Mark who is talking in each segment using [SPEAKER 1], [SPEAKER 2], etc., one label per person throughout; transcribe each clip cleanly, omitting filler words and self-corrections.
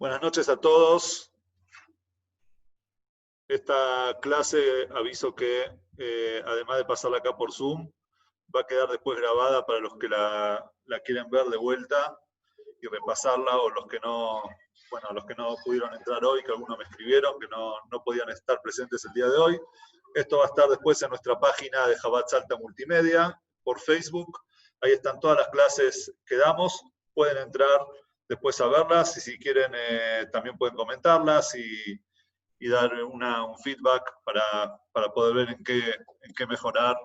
[SPEAKER 1] Buenas noches a todos. Esta clase, aviso que además de pasarla acá por Zoom, va a quedar después grabada para los que la quieren ver de vuelta y repasarla, o los que no pudieron entrar hoy, que algunos me escribieron que no podían estar presentes el día de hoy. Esto va a estar después en nuestra página de Chabad Salta Multimedia, por Facebook. Ahí están todas las clases que damos. Pueden entrar después a verlas, y si quieren también pueden comentarlas y dar un feedback para poder ver en qué mejorar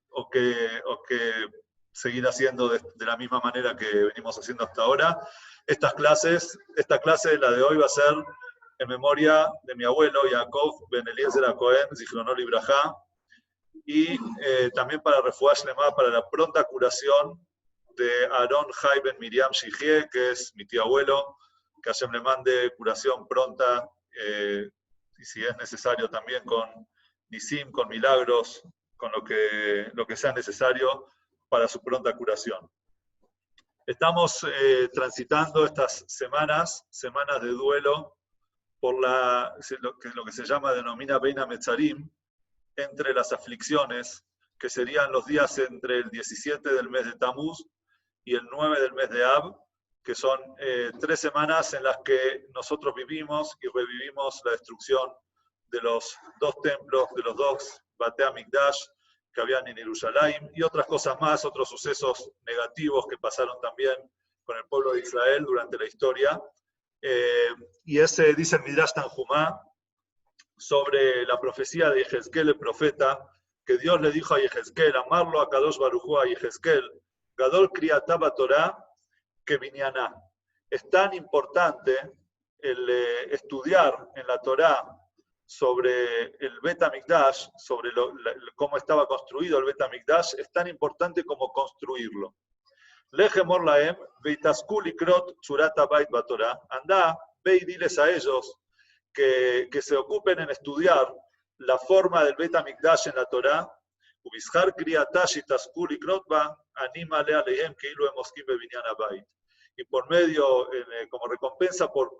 [SPEAKER 1] o qué seguir haciendo de la misma manera que venimos haciendo hasta ahora. Esta clase, la de hoy, va a ser en memoria de mi abuelo, Yaakov Ben Eliezer HaKohen, Zichrono Libraja, y también para refuah shlema, para la pronta curación de Aaron Jai Ben Miriam Shihie, que es mi tío abuelo, que Hashem le mande curación pronta, y si es necesario también con nisim, con milagros, con lo que sea necesario para su pronta curación. Estamos transitando estas semanas de duelo por lo que se denomina Beina Metzarim, entre las aflicciones, que serían los días entre el 17 del mes de Tamuz y el 9 del mes de Ab, que son 3 semanas en las que nosotros vivimos y revivimos la destrucción de los 2 templos, de los 2 Batei HaMikdash que habían en Jerusalén, y otras cosas más, otros sucesos negativos que pasaron también con el pueblo de Israel durante la historia. Y ese dice el Midrash Tanjumá sobre la profecía de Yehezkel, el profeta, que Dios le dijo a Yehezkel, amarlo a Kadosh Baruj Hu, a Yehezkel, Gadol Kriyatá Batorá, que Binyaná. Es tan importante el estudiar en la Torá sobre el Bet HaMikdash, sobre cómo estaba construido el Bet HaMikdash, es tan importante como construirlo. Lejemor laem, veitasku likrot tzurat habayit batorá. Andá, ve y diles a ellos que se ocupen en estudiar la forma del Bet HaMikdash en la Torá. Ubishar kriyatá shitasku likrot ba, anima le alehem keilu emoskim bebinyan habayit. Y por medio, como recompensa por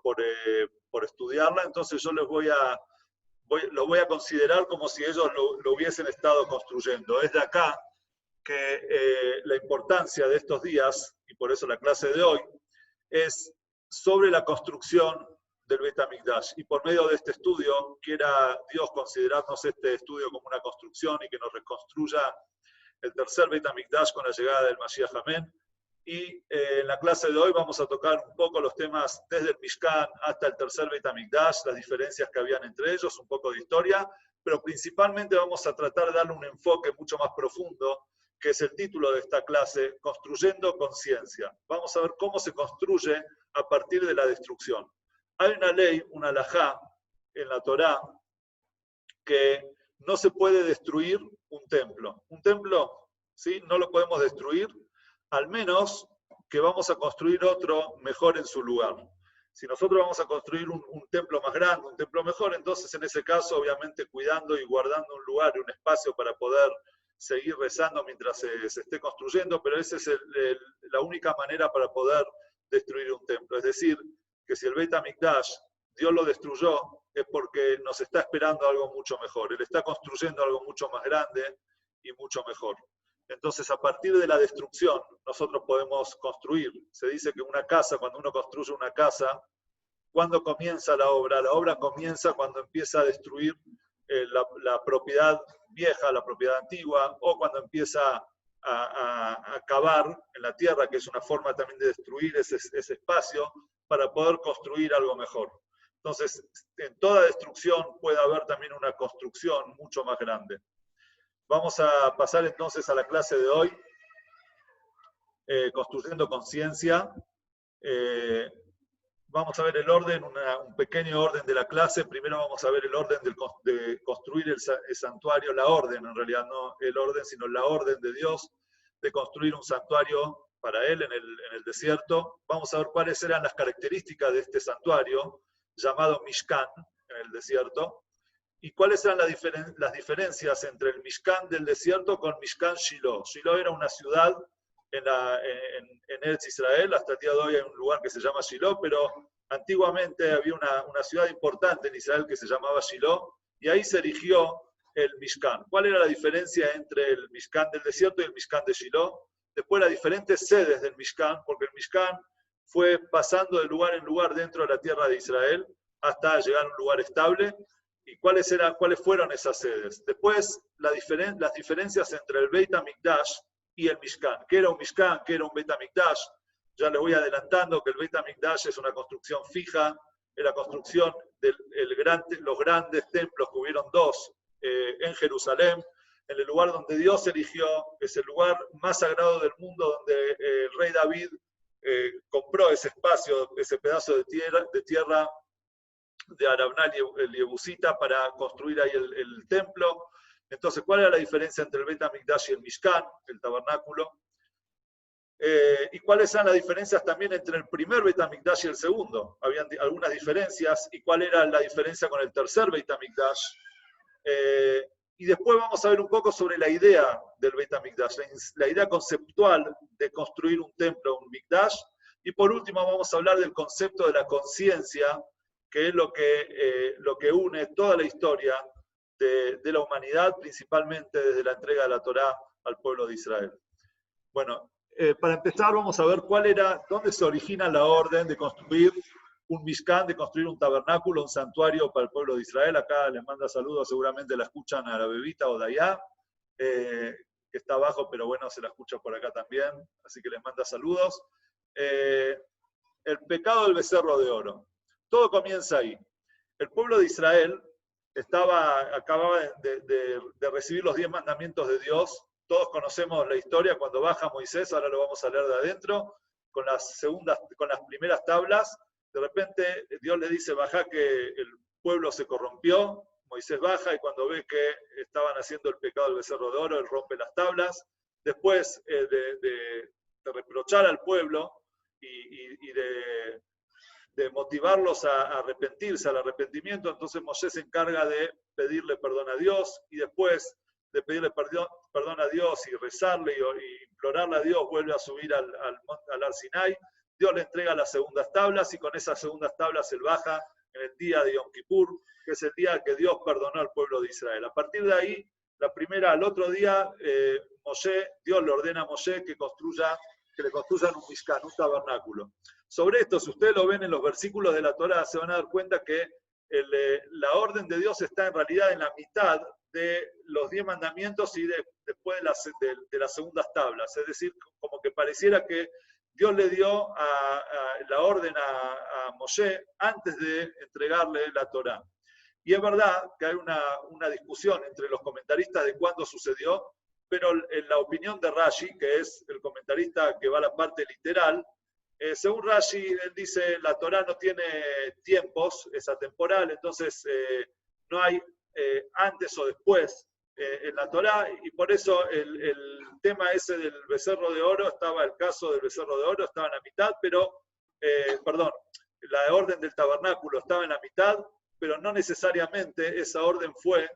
[SPEAKER 1] estudiarla, entonces yo los voy a considerar como si ellos lo hubiesen estado construyendo. Es de acá que la importancia de estos días, y por eso la clase de hoy, es sobre la construcción del Bet HaMikdash. Y por medio de este estudio, quiera Dios considerarnos este estudio como una construcción y que nos reconstruya el tercer Bet HaMikdash con la llegada del Mashiach Amén. Y en la clase de hoy vamos a tocar un poco los temas desde el Mishkan hasta el tercer Bet HaMikdash, las diferencias que habían entre ellos, un poco de historia, pero principalmente vamos a tratar de darle un enfoque mucho más profundo, que es el título de esta clase, Construyendo Conciencia. Vamos a ver cómo se construye a partir de la destrucción. Hay una ley, una halajá en la Torá, que no se puede destruir un templo. Un templo, ¿sí?, no lo podemos destruir, al menos que vamos a construir otro mejor en su lugar. Si nosotros vamos a construir un templo más grande, un templo mejor, entonces en ese caso, obviamente, cuidando y guardando un lugar y un espacio para poder seguir rezando mientras se esté construyendo, pero esa es la única manera para poder destruir un templo. Es decir, que si el Bet HaMikdash Dios lo destruyó, es porque nos está esperando algo mucho mejor. Él está construyendo algo mucho más grande y mucho mejor. Entonces, a partir de la destrucción, nosotros podemos construir. Se dice que una casa, cuando uno construye una casa, ¿cuándo comienza la obra? La obra comienza cuando empieza a destruir la propiedad vieja, la propiedad antigua, o cuando empieza a cavar en la tierra, que es una forma también de destruir ese espacio para poder construir algo mejor. Entonces, en toda destrucción puede haber también una construcción mucho más grande. Vamos a pasar entonces a la clase de hoy, Construyendo Conciencia. Vamos a ver el orden, un pequeño orden de la clase. Primero vamos a ver el orden de construir el santuario, la orden, en realidad no el orden, sino la orden de Dios de construir un santuario para Él en el desierto. Vamos a ver cuáles eran las características de este santuario, llamado Mishkan, en el desierto, y cuáles eran las diferencias entre el Mishkan del desierto con Mishkan Shiloh. Shiloh era una ciudad en Eretz Israel, hasta el día de hoy hay un lugar que se llama Shiloh, pero Antiguamente había una ciudad importante en Israel que se llamaba Shiloh, y ahí se erigió el Mishkan. ¿Cuál era la diferencia entre el Mishkan del desierto y el Mishkan de Shiloh? Después las diferentes sedes del Mishkan, porque el Mishkan fue pasando de lugar en lugar dentro de la tierra de Israel hasta llegar a un lugar estable. ¿Y cuáles fueron esas sedes? Después, las diferencias entre el Beit HaMikdash y el Mishkan. ¿Qué era un Mishkan? ¿Qué era un Beit HaMikdash? Ya les voy adelantando que el Beit HaMikdash es una construcción fija, es la construcción de los grandes templos, que hubieron dos en Jerusalén, en el lugar donde Dios eligió, es el lugar más sagrado del mundo, donde el rey David compró ese espacio, ese pedazo de tierra de Arabná el Yebusita para construir ahí el templo. Entonces, ¿cuál era la diferencia entre el Beit HaMikdash y el Mishkan, el tabernáculo? ¿Y cuáles eran las diferencias también entre el primer Beit HaMikdash y el segundo? Habían algunas diferencias. ¿Y cuál era la diferencia con el tercer Beit HaMikdash? Y después vamos a ver un poco sobre la idea del Beit HaMikdash, la idea conceptual de construir un templo, un Mikdash. Y por último vamos a hablar del concepto de la conciencia, que es lo que une toda la historia de la humanidad, principalmente desde la entrega de la Torá al pueblo de Israel. Bueno, para empezar vamos a ver dónde se origina la orden de construir un Mishkan, de construir un tabernáculo, un santuario para el pueblo de Israel. Acá les manda saludos, seguramente la escuchan a la bebita o de allá, que está abajo, pero bueno, se la escucha por acá también, así que les manda saludos. El pecado del becerro de oro. Todo comienza ahí. El pueblo de Israel acababa de recibir los 10 mandamientos de Dios. Todos conocemos la historia cuando baja Moisés, ahora lo vamos a leer de adentro, con las primeras tablas. De repente Dios le dice, baja, que el pueblo se corrompió. Moisés baja y cuando ve que estaban haciendo el pecado del becerro de oro, él rompe las tablas. Después de reprochar al pueblo y de motivarlos a arrepentirse, al arrepentimiento, entonces Moisés se encarga de pedirle perdón a Dios, y después de pedirle perdón a Dios y rezarle y implorarle a Dios, vuelve a subir al Har Sinai. Dios le entrega las segundas tablas, y con esas segundas tablas él baja en el día de Yom Kippur, que es el día que Dios perdonó al pueblo de Israel. A partir de ahí, al otro día, Dios le ordena a Moshe que le construyan un Mishkan, un tabernáculo. Sobre esto, si ustedes lo ven en los versículos de la Torá, se van a dar cuenta que la orden de Dios está en realidad en la mitad de los 10 mandamientos y después de las segundas tablas. Es decir, como que pareciera que Dios le dio la orden a Moshe antes de entregarle la Torá. Y es verdad que hay una discusión entre los comentaristas de cuándo sucedió, pero en la opinión de Rashi, que es el comentarista que va a la parte literal, según Rashi, él dice, la Torá no tiene tiempos, es atemporal, entonces no hay antes o después en la Torá, y por eso el tema ese del becerro de oro, el caso del becerro de oro estaba en la mitad, pero, la orden del tabernáculo estaba en la mitad, pero no necesariamente esa orden fue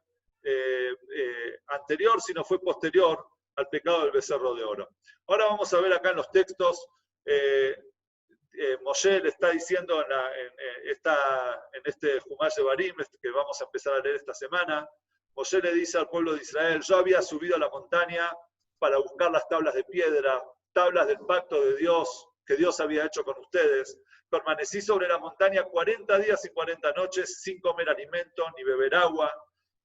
[SPEAKER 1] anterior, sino fue posterior al pecado del becerro de oro. Ahora vamos a ver acá en los textos, Moshe le está diciendo en este Jumash Devarim, que vamos a empezar a leer esta semana, Moshe le dice al pueblo de Israel, yo había subido a la montaña para buscar las tablas de piedra, tablas del pacto de Dios que Dios había hecho con ustedes. Permanecí sobre la montaña 40 días y 40 noches sin comer alimento ni beber agua.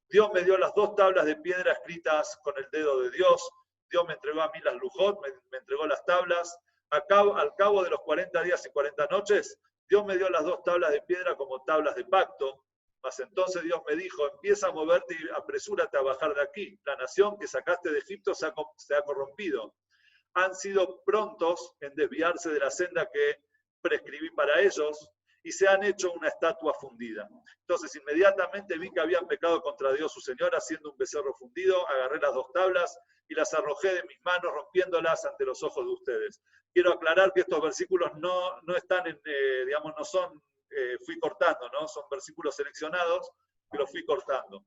[SPEAKER 1] Dios me dio las 2 tablas de piedra escritas con el dedo de Dios. Dios me entregó a mí las lujot, me entregó las tablas. Al cabo de los 40 días y 40 noches, Dios me dio las 2 tablas de piedra como tablas de pacto. Mas entonces Dios me dijo, empieza a moverte y apresúrate a bajar de aquí. La nación que sacaste de Egipto se ha corrompido. Han sido prontos en desviarse de la senda que prescribí para ellos y se han hecho una estatua fundida. Entonces inmediatamente vi que habían pecado contra Dios su Señor haciendo un becerro fundido, agarré las 2 tablas y las arrojé de mis manos rompiéndolas ante los ojos de ustedes. Quiero aclarar que estos versículos no están no son, fui cortando, ¿no? Son versículos seleccionados que los fui cortando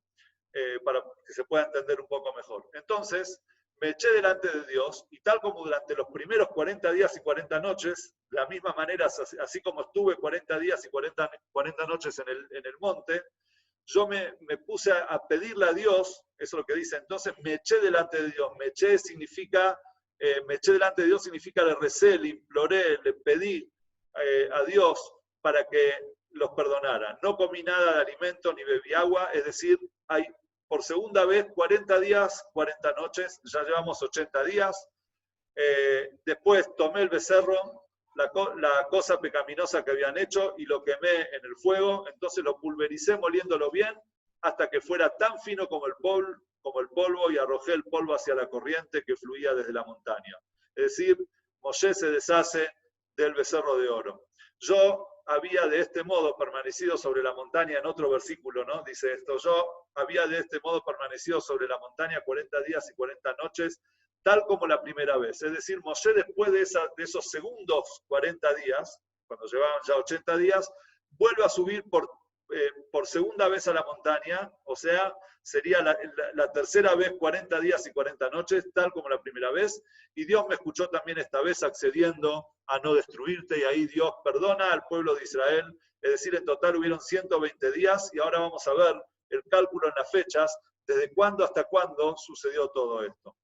[SPEAKER 1] para que se pueda entender un poco mejor. Entonces, me eché delante de Dios, y tal como durante los primeros 40 días y 40 noches, de la misma manera, así como estuve 40 días y 40 noches en el monte, yo me puse a pedirle a Dios, eso es lo que dice, entonces me eché delante de Dios, me eché delante de Dios significa le recé, le imploré, le pedí a Dios para que los perdonara. No comí nada de alimento ni bebí agua, es decir, hay por segunda vez 40 días, 40 noches, ya llevamos 80 días. Después tomé el becerro, la cosa pecaminosa que habían hecho y lo quemé en el fuego, entonces lo pulvericé moliéndolo bien hasta que fuera tan fino como el polvo y arrojé el polvo hacia la corriente que fluía desde la montaña. Es decir, Moshe se deshace del becerro de oro. Yo había de este modo permanecido sobre la montaña, en otro versículo, ¿no? Dice esto, yo había de este modo permanecido sobre la montaña 40 días y 40 noches, tal como la primera vez. Es decir, Moshe después de esos segundos 40 días, cuando llevaban ya 80 días, vuelve a subir por segunda vez a la montaña, o sea, sería la tercera vez 40 días y 40 noches, tal como la primera vez, y Dios me escuchó también esta vez accediendo a no destruirte, y ahí Dios perdona al pueblo de Israel, es decir, en total hubieron 120 días, y ahora vamos a ver el cálculo en las fechas, desde cuándo hasta cuándo sucedió todo esto.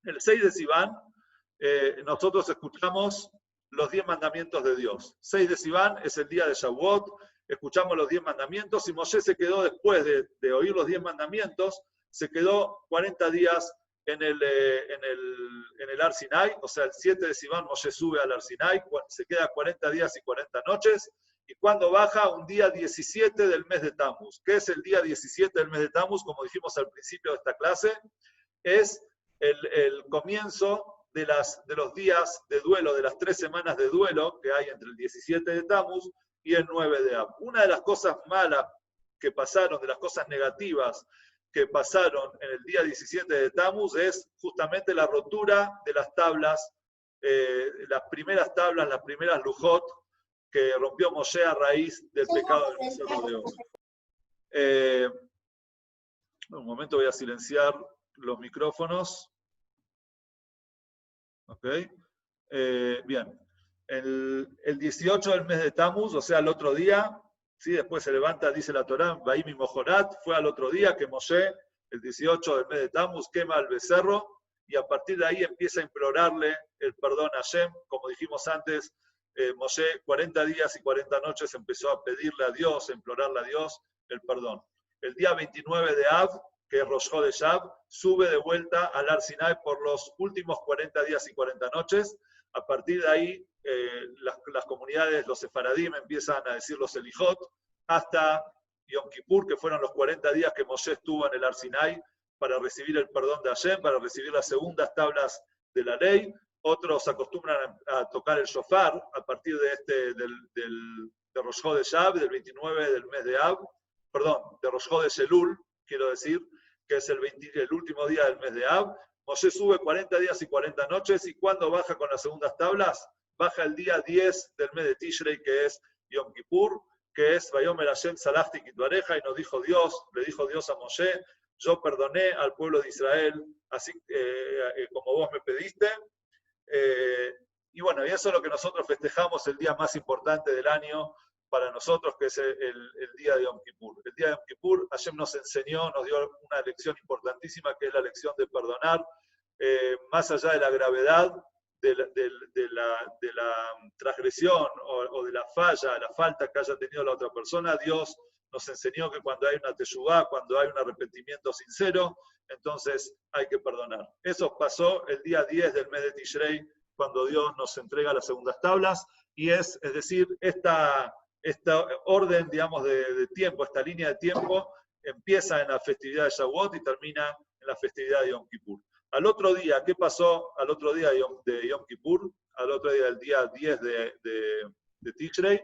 [SPEAKER 1] El 6 de Sivan, nosotros escuchamos los 10 mandamientos de Dios. 6 de Sivan es el día de Shavuot, escuchamos los 10 mandamientos y Moshe se quedó después de oír los 10 mandamientos, se quedó 40 días en el Har Sinai, o sea, el 7 de Sivan Moshe sube al Har Sinai, se queda 40 días y 40 noches, y cuando baja, un día 17 del mes de Tammuz. ¿Qué es el día 17 del mes de Tammuz? Como dijimos al principio de esta clase, es el comienzo de los días de duelo, de las 3 semanas de duelo que hay entre el 17 de Tammuz y el 9 de Av. Una de las cosas malas que pasaron, de las cosas negativas que pasaron en el día 17 de Tammuz es justamente la rotura de las tablas, las primeras tablas, las primeras lujot que rompió Moshe a raíz del pecado del becerro de oro. Un momento, voy a silenciar los micrófonos. Ok. Bien. El 18 del mes de Tammuz, o sea, el otro día, ¿sí? Después se levanta, dice la Torá, Baim y Mojorat, fue al otro día que Moshe, el 18 del mes de Tammuz, quema el becerro, y a partir de ahí empieza a implorarle el perdón a Hashem. Como dijimos antes, Moshe 40 días y 40 noches empezó a pedirle a Dios, a implorarle a Dios el perdón. El día 29 de Av, que es Rosh Chodesh Av, sube de vuelta al Har Sinai por los últimos 40 días y 40 noches. A partir de ahí, las comunidades, los sefaradim, empiezan a decir los Elijot, hasta Yom Kippur, que fueron los 40 días que Moshe estuvo en el Har Sinai para recibir el perdón de Hashem, para recibir las segundas tablas de la ley. Otros acostumbran a tocar el shofar a partir de de Rosh Chodesh Av, del 29 del mes de Av, perdón, de Rosh Chodesh Elul, quiero decir, que es el último día del mes de Av. Moshe sube 40 días y 40 noches, y cuando baja con las segundas tablas, baja el día 10 del mes de Tishrei, que es Yom Kippur, que es Vayomer Hashem Salachti Kitvareja, y le dijo Dios a Moshe, yo perdoné al pueblo de Israel, así como vos me pediste. Y bueno, y eso es lo que nosotros festejamos, el día más importante del año para nosotros, que es el día de Yom Kippur. El día de Yom Kippur, Hashem nos enseñó, nos dio una lección importantísima, que es la lección de perdonar, más allá de la gravedad de la transgresión o de la falla, la falta que haya tenido la otra persona. Dios nos enseñó que cuando hay una teshuvá, cuando hay un arrepentimiento sincero, entonces hay que perdonar. Eso pasó el día 10 del mes de Tishrei, cuando Dios nos entrega las segundas tablas, y es decir, esta orden, digamos, de tiempo, esta línea de tiempo, empieza en la festividad de Shavuot y termina en la festividad de Yom Kippur. Al otro día, ¿qué pasó al otro día de Yom Kippur? Al otro día, el día 10 de Tishrei.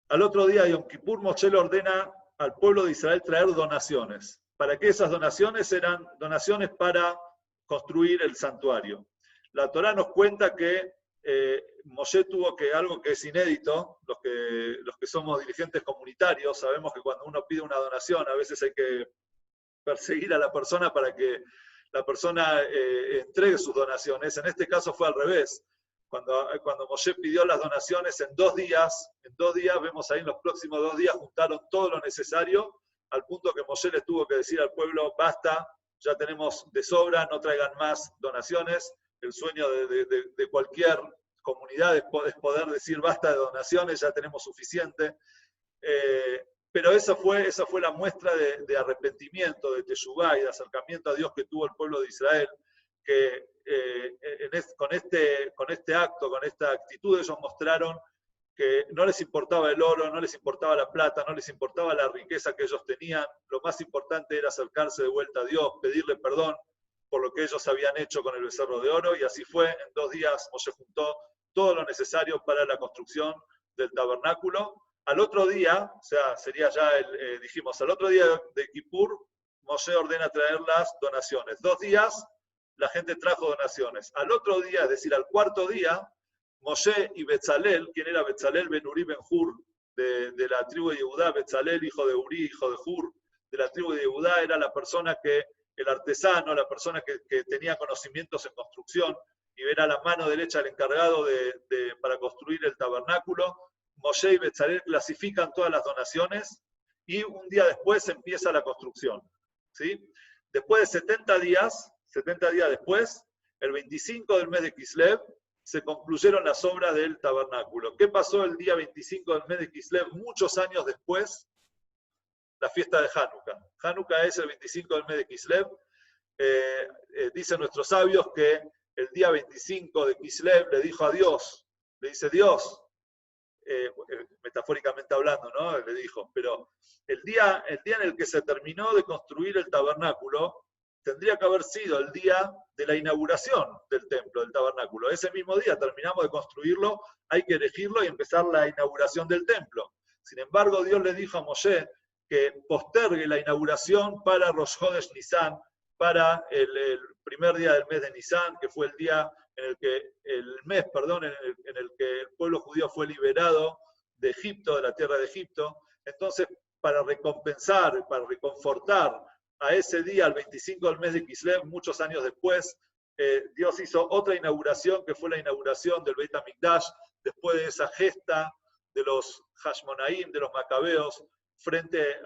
[SPEAKER 1] Al otro día de Yom Kippur, Moshe le ordena al pueblo de Israel traer donaciones. ¿Para qué esas donaciones? Eran donaciones para construir el santuario. La Torá nos cuenta que Moshe tuvo que, algo que es inédito, los que somos dirigentes comunitarios, sabemos que cuando uno pide una donación, a veces hay que perseguir a la persona para que la persona entregue sus donaciones. En este caso fue al revés. Cuando Moshe pidió las donaciones en 2 días, vemos ahí en los próximos 2 días, juntaron todo lo necesario, al punto que Moshe les tuvo que decir al pueblo, basta, ya tenemos de sobra, no traigan más donaciones. El sueño de cualquier comunidad es poder decir, basta de donaciones, ya tenemos suficiente. Pero esa fue la muestra de arrepentimiento, de teshuvá y de acercamiento a Dios que tuvo el pueblo de Israel, que con este acto, con esta actitud, ellos mostraron que no les importaba el oro, no les importaba la plata, no les importaba la riqueza que ellos tenían. Lo más importante era acercarse de vuelta a Dios, pedirle perdón por lo que ellos habían hecho con el becerro de oro, y así fue. En 2 días Moshe juntó todo lo necesario para la construcción del tabernáculo. Al otro día, o sea, sería ya al otro día de Kippur, Moshe ordena traer las donaciones. 2 días, la gente trajo donaciones. Al otro día, es decir, al cuarto día, Moshe y Betzalel, quien era Betzalel ben Uri ben Hur, de la tribu de Yehudá, Betzalel, hijo de Uri, hijo de Hur, de la tribu de Yehudá, era la persona el artesano, la persona que tenía conocimientos en construcción, y era la mano derecha del encargado para construir el tabernáculo. Moshe y Betzalel clasifican todas las donaciones y un día después empieza la construcción, ¿sí? Después de 70 días después, el 25 del mes de Kislev, se concluyeron las obras del tabernáculo. ¿Qué pasó el día 25 del mes de Kislev, muchos años después? La fiesta de Hanukkah. Hanukkah es el 25 del mes de Kislev. Dicen nuestros sabios que el día 25 de Kislev le dijo a Dios, le dice Dios, metafóricamente hablando, ¿no? Le dijo, pero el día en el que se terminó de construir el tabernáculo, tendría que haber sido el día de la inauguración del templo, del tabernáculo. Ese mismo día terminamos de construirlo, hay que elegirlo y empezar la inauguración del templo. Sin embargo, Dios le dijo a Moshe que postergue la inauguración para Rosh Hodesh Nisan, para el primer día del mes de Nisan, que fue el día en el que el pueblo judío fue liberado de Egipto, de la tierra de Egipto. Entonces, para recompensar, para reconfortar a ese día, al 25 del mes de Kislev, muchos años después, Dios hizo otra inauguración, que fue la inauguración del Beit HaMikdash, después de esa gesta de los Hashmonaim, de los Macabeos, frente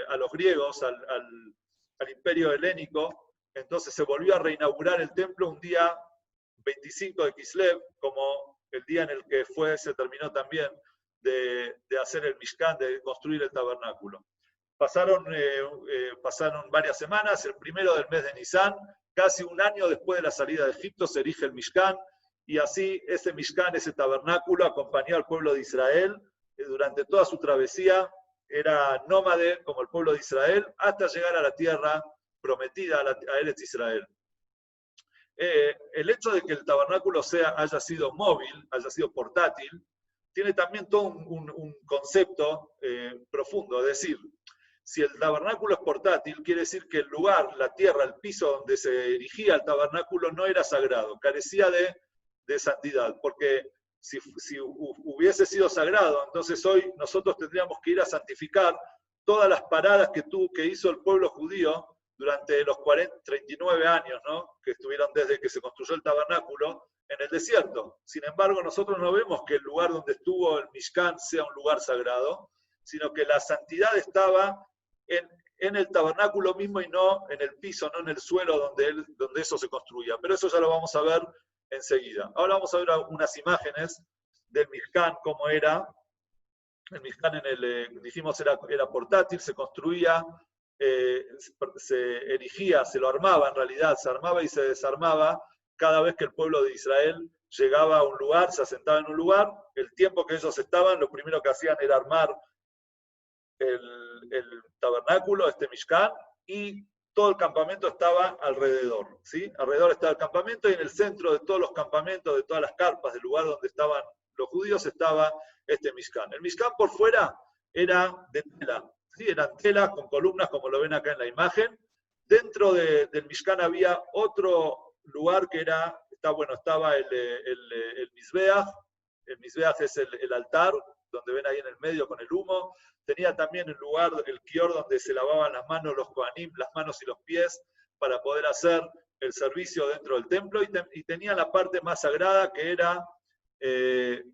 [SPEAKER 1] a los griegos, al imperio helénico. Entonces se volvió a reinaugurar el templo un día 25 de Kislev, como el día en el que se terminó también de hacer el Mishkan, de construir el tabernáculo. Pasaron varias semanas, el primero del mes de Nisan, casi un año después de la salida de Egipto, se erige el Mishkan, y así ese Mishkan, ese tabernáculo, acompañó al pueblo de Israel durante toda su travesía. Era nómade como el pueblo de Israel, hasta llegar a la tierra prometida, a Eretz Israel. El hecho de que el tabernáculo haya sido móvil, haya sido portátil, tiene también todo un concepto profundo. Es decir, si el tabernáculo es portátil, quiere decir que el lugar, la tierra, el piso donde se erigía el tabernáculo no era sagrado, carecía de santidad, porque si hubiese sido sagrado, entonces hoy nosotros tendríamos que ir a santificar todas las paradas que hizo el pueblo judío durante los 39 años, ¿no?, que estuvieron desde que se construyó el tabernáculo en el desierto. Sin embargo, nosotros no vemos que el lugar donde estuvo el Mishkan sea un lugar sagrado, sino que la santidad estaba en el tabernáculo mismo y no en el piso, no en el suelo donde eso se construía. Pero eso ya lo vamos a ver enseguida. Ahora vamos a ver unas imágenes del Mishkan, cómo era. El Mishkan, dijimos, era portátil, se construía, se erigía, se lo armaba en realidad, se armaba y se desarmaba cada vez que el pueblo de Israel llegaba a un lugar, se asentaba en un lugar. El tiempo que ellos estaban, lo primero que hacían era armar el tabernáculo, este Mishkan, y todo el campamento estaba alrededor, ¿sí? Alrededor estaba el campamento, y en el centro de todos los campamentos, de todas las carpas del lugar donde estaban los judíos, estaba este Mishkan. El Mishkan por fuera era de tela, ¿sí? Eran telas con columnas, como lo ven acá en la imagen. Dentro del Mishkan había otro lugar que estaba el Mizbeach. El Mizbeach es el altar donde ven ahí en el medio con el humo. Tenía también el lugar, el kior donde se lavaban las manos los kohanim, las manos y los pies, para poder hacer el servicio dentro del templo, y tenía la parte más sagrada, que era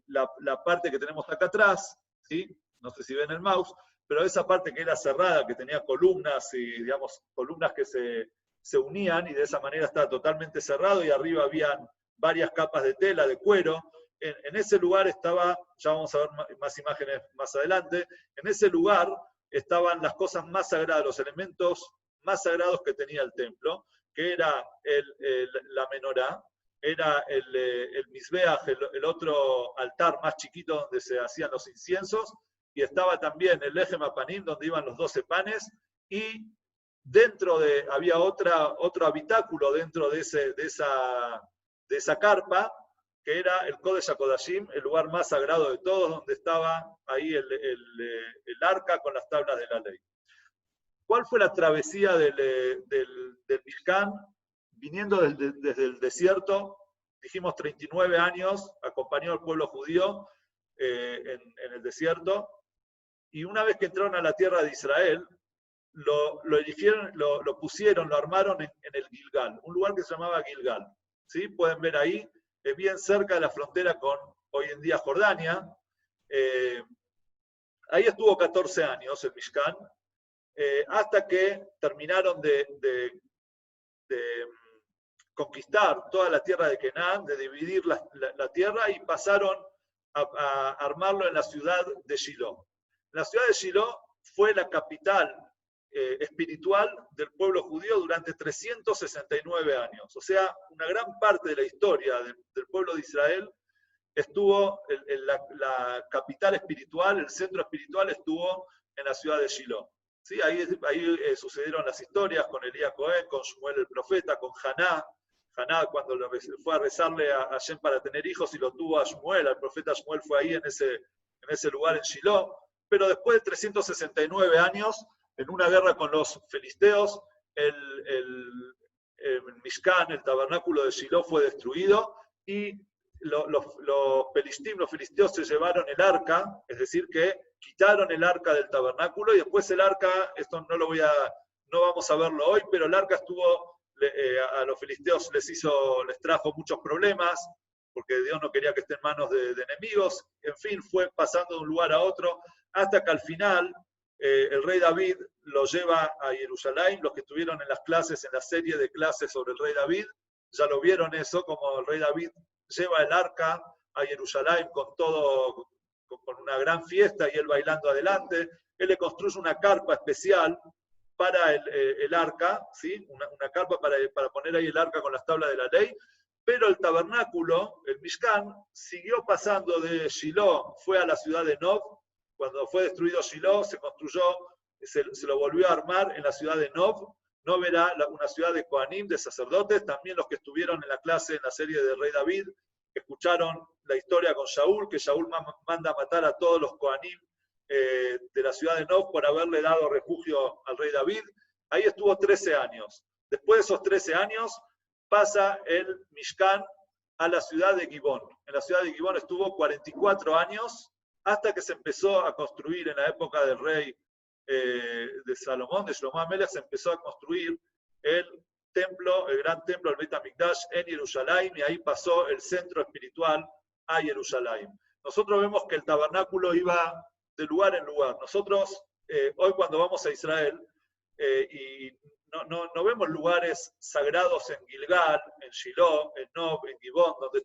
[SPEAKER 1] la parte que tenemos acá atrás, ¿sí? No sé si ven el mouse, pero esa parte que era cerrada, que tenía columnas, y digamos, columnas que se unían, y de esa manera estaba totalmente cerrado, y arriba habían varias capas de tela, de cuero. En ese lugar estaba, ya vamos a ver más imágenes más adelante, en ese lugar estaban las cosas más sagradas, los elementos más sagrados que tenía el templo, que era la menorá, era el Mizbeach, el otro altar más chiquito donde se hacían los inciensos, y estaba también el Lechem Apanim, donde iban los 12 panes, y dentro había otro habitáculo dentro de esa carpa, que era el Kodesh HaKodashim, el lugar más sagrado de todos, donde estaba ahí el arca con las tablas de la ley. ¿Cuál fue la travesía del Mishkan? Viniendo desde el desierto, dijimos 39 años, acompañó al pueblo judío en el desierto, y una vez que entraron a la tierra de Israel, lo pusieron, lo armaron en el Gilgal, un lugar que se llamaba Gilgal. ¿Sí? Pueden ver ahí, es bien cerca de la frontera con hoy en día Jordania. Ahí estuvo 14 años el Mishkan, hasta que terminaron de conquistar toda la tierra de Canaán, de dividir la tierra, y pasaron a armarlo en la ciudad de Shiloh. La ciudad de Shiloh fue la capital espiritual del pueblo judío durante 369 años. O sea, una gran parte de la historia del pueblo de Israel estuvo, la capital espiritual, el centro espiritual estuvo en la ciudad de Shiloh. ¿Sí? Ahí sucedieron las historias con Elías Cohen, con Shmuel el profeta, con Haná. Haná, cuando fue a rezarle a Hashem para tener hijos, y lo tuvo a Shmuel, al profeta Shmuel fue ahí en ese lugar en Shiloh. Pero después de 369 años, en una guerra con los filisteos, el Mishkan, el tabernáculo de Shiloh, fue destruido, y los filisteos se llevaron el arca, es decir, que quitaron el arca del tabernáculo, y después el arca, esto no vamos a verlo hoy, pero el arca estuvo, a los filisteos les trajo muchos problemas, porque Dios no quería que esté en manos de enemigos. En fin, fue pasando de un lugar a otro, hasta que al final el rey David lo lleva a Jerusalén. Los que estuvieron en las clases, en la serie de clases sobre el rey David, ya lo vieron eso, como el rey David lleva el arca a Jerusalén con una gran fiesta, y él bailando adelante. Él le construye una carpa especial para el arca, ¿sí? Una carpa para poner ahí el arca con las tablas de la ley. Pero el tabernáculo, el Mishkan, siguió pasando de Shiloh, fue a la ciudad de Nob. Cuando fue destruido Shiloh, se construyó, se lo volvió a armar en la ciudad de Nob. Nob era una ciudad de Kohanim, de sacerdotes. También los que estuvieron en la clase, en la serie del rey David, escucharon la historia con Shaul, que Shaul manda a matar a todos los Kohanim de la ciudad de Nob por haberle dado refugio al rey David. Ahí estuvo 13 años. Después de esos 13 años, pasa el Mishkan a la ciudad de Gibón. En la ciudad de Gibón estuvo 44 años, hasta que se empezó a construir en la época del rey de Salomón, de Shlomo HaMelech, se empezó a construir el templo, el gran templo, el Beit HaMikdash, en Jerusalén, y ahí pasó el centro espiritual a Jerusalén. Nosotros vemos que el tabernáculo iba de lugar en lugar. Nosotros, hoy cuando vamos a Israel, y no vemos lugares sagrados en Gilgal, en Shiloh, en Nob, en Gibón, donde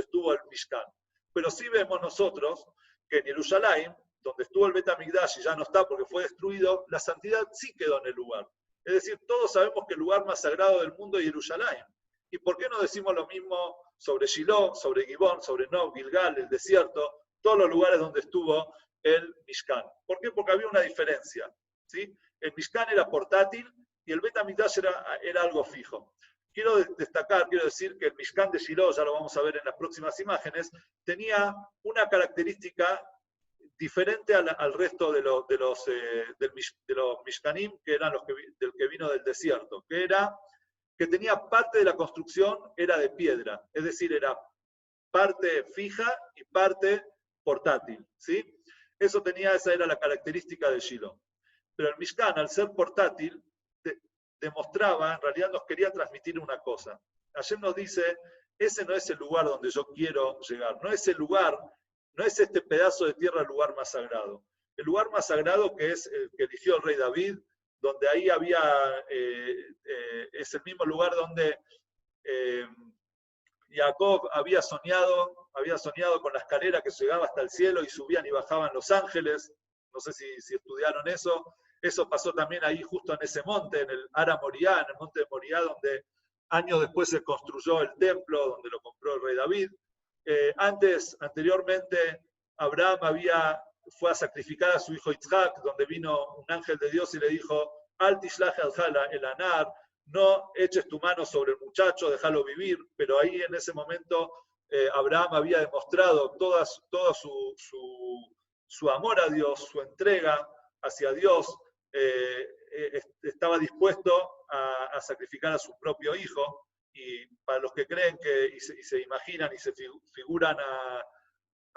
[SPEAKER 1] estuvo el Mishkan. Pero sí vemos nosotros que en Jerusalén, donde estuvo el Beit HaMikdash y ya no está porque fue destruido, la santidad sí quedó en el lugar. Es decir, todos sabemos que el lugar más sagrado del mundo es Jerusalén. ¿Y por qué no decimos lo mismo sobre Shiloh, sobre Gibón, sobre Nob, Gilgal, el desierto, todos los lugares donde estuvo el Mishkan? ¿Por qué? Porque había una diferencia, ¿sí? El Mishkan era portátil y el Beit HaMikdash era algo fijo. Quiero decir que el Mishkan de Shiloh, ya lo vamos a ver en las próximas imágenes, tenía una característica diferente al resto de los Mishkanim, que eran del que vino del desierto, que tenía parte de la construcción era de piedra, es decir, era parte fija y parte portátil, ¿sí? Esa era la característica de Shiloh. Pero el Mishkan, al ser portátil, demostraba, en realidad nos quería transmitir una cosa. Hashem nos dice, ese no es el lugar donde yo quiero llegar, no es el lugar, no es este pedazo de tierra el lugar más sagrado. El lugar más sagrado que es el que eligió el rey David, donde ahí había, es el mismo lugar donde Jacob había soñado con la escalera que llegaba hasta el cielo y subían y bajaban los ángeles. No sé si estudiaron eso. Eso pasó también ahí justo en ese monte, en el Ara Moriah, en el monte de Moriah, donde años después se construyó el templo, donde lo compró el rey David. Anteriormente, Abraham fue a sacrificar a su hijo Yitzhak, donde vino un ángel de Dios y le dijo, Al tishlach al el anar, no eches tu mano sobre el muchacho, déjalo vivir. Pero ahí en ese momento Abraham había demostrado toda su amor a Dios, su entrega hacia Dios, estaba dispuesto a sacrificar a su propio hijo. Y para los que creen y se imaginan y se figuran a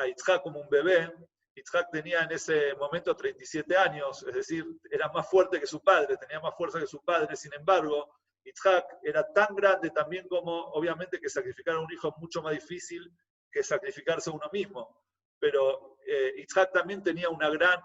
[SPEAKER 1] Yitzhak como un bebé, Yitzhak tenía en ese momento 37 años, es decir, era más fuerte que su padre, tenía más fuerza que su padre. Sin embargo, Yitzhak era tan grande también como, obviamente, que sacrificar a un hijo es mucho más difícil que sacrificarse a uno mismo. Pero Yitzhak también tenía una gran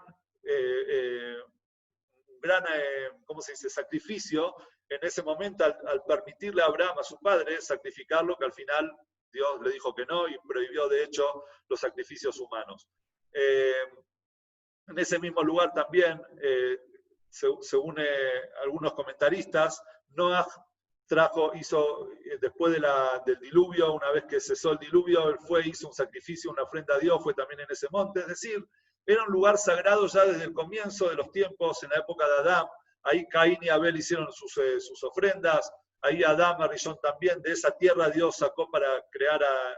[SPEAKER 1] ¿cómo se dice?, sacrificio en ese momento al permitirle a Abraham, a su padre, sacrificarlo, que al final Dios le dijo que no y prohibió de hecho los sacrificios humanos. En ese mismo lugar también, según algunos comentaristas, Noah hizo, después del diluvio, una vez que cesó el diluvio, él hizo un sacrificio, una ofrenda a Dios, fue también en ese monte, es decir, era un lugar sagrado ya desde el comienzo de los tiempos, en la época de Adán. Ahí Caín y Abel hicieron sus ofrendas, ahí Adán, Arishon también, de esa tierra Dios sacó para crear a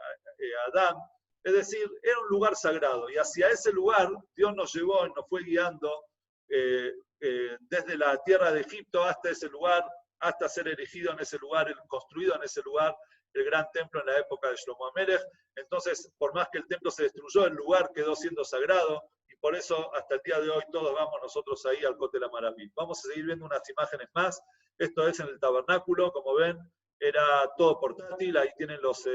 [SPEAKER 1] Adán. Es decir, era un lugar sagrado, y hacia ese lugar Dios nos llevó y nos fue guiando desde la tierra de Egipto hasta ese lugar, hasta ser erigido en ese lugar, construido en ese lugar, el gran templo en la época de Shlomo Amelech. Entonces, por más que el templo se destruyó, el lugar quedó siendo sagrado, y por eso hasta el día de hoy todos vamos nosotros ahí al Kotel HaMaraví. Vamos a seguir viendo unas imágenes más. Esto es en el tabernáculo, como ven, era todo portátil, ahí tienen los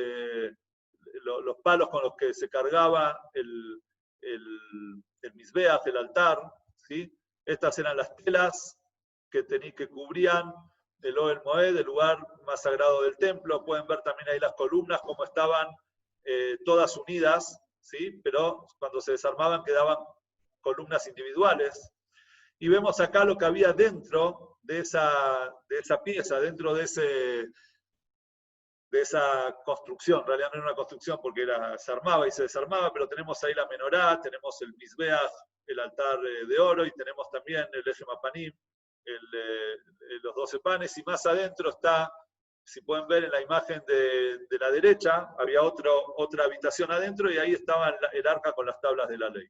[SPEAKER 1] palos con los que se cargaba el Mizbeach, el altar, ¿sí? Estas eran las telas que cubrían el Ohel Moed, el lugar más sagrado del templo. Pueden ver también ahí las columnas, como estaban todas unidas, ¿sí? Pero cuando se desarmaban quedaban columnas individuales. Y vemos acá lo que había dentro de esa pieza, dentro de esa construcción. En realidad no era una construcción porque se armaba y se desarmaba, pero tenemos ahí la menorá, tenemos el Mizbeach, el altar de oro, y tenemos también el Lechem Hapanim, los 12 panes, y más adentro está, si pueden ver en la imagen de la derecha, había otra habitación adentro, y ahí estaba el arca con las tablas de la ley.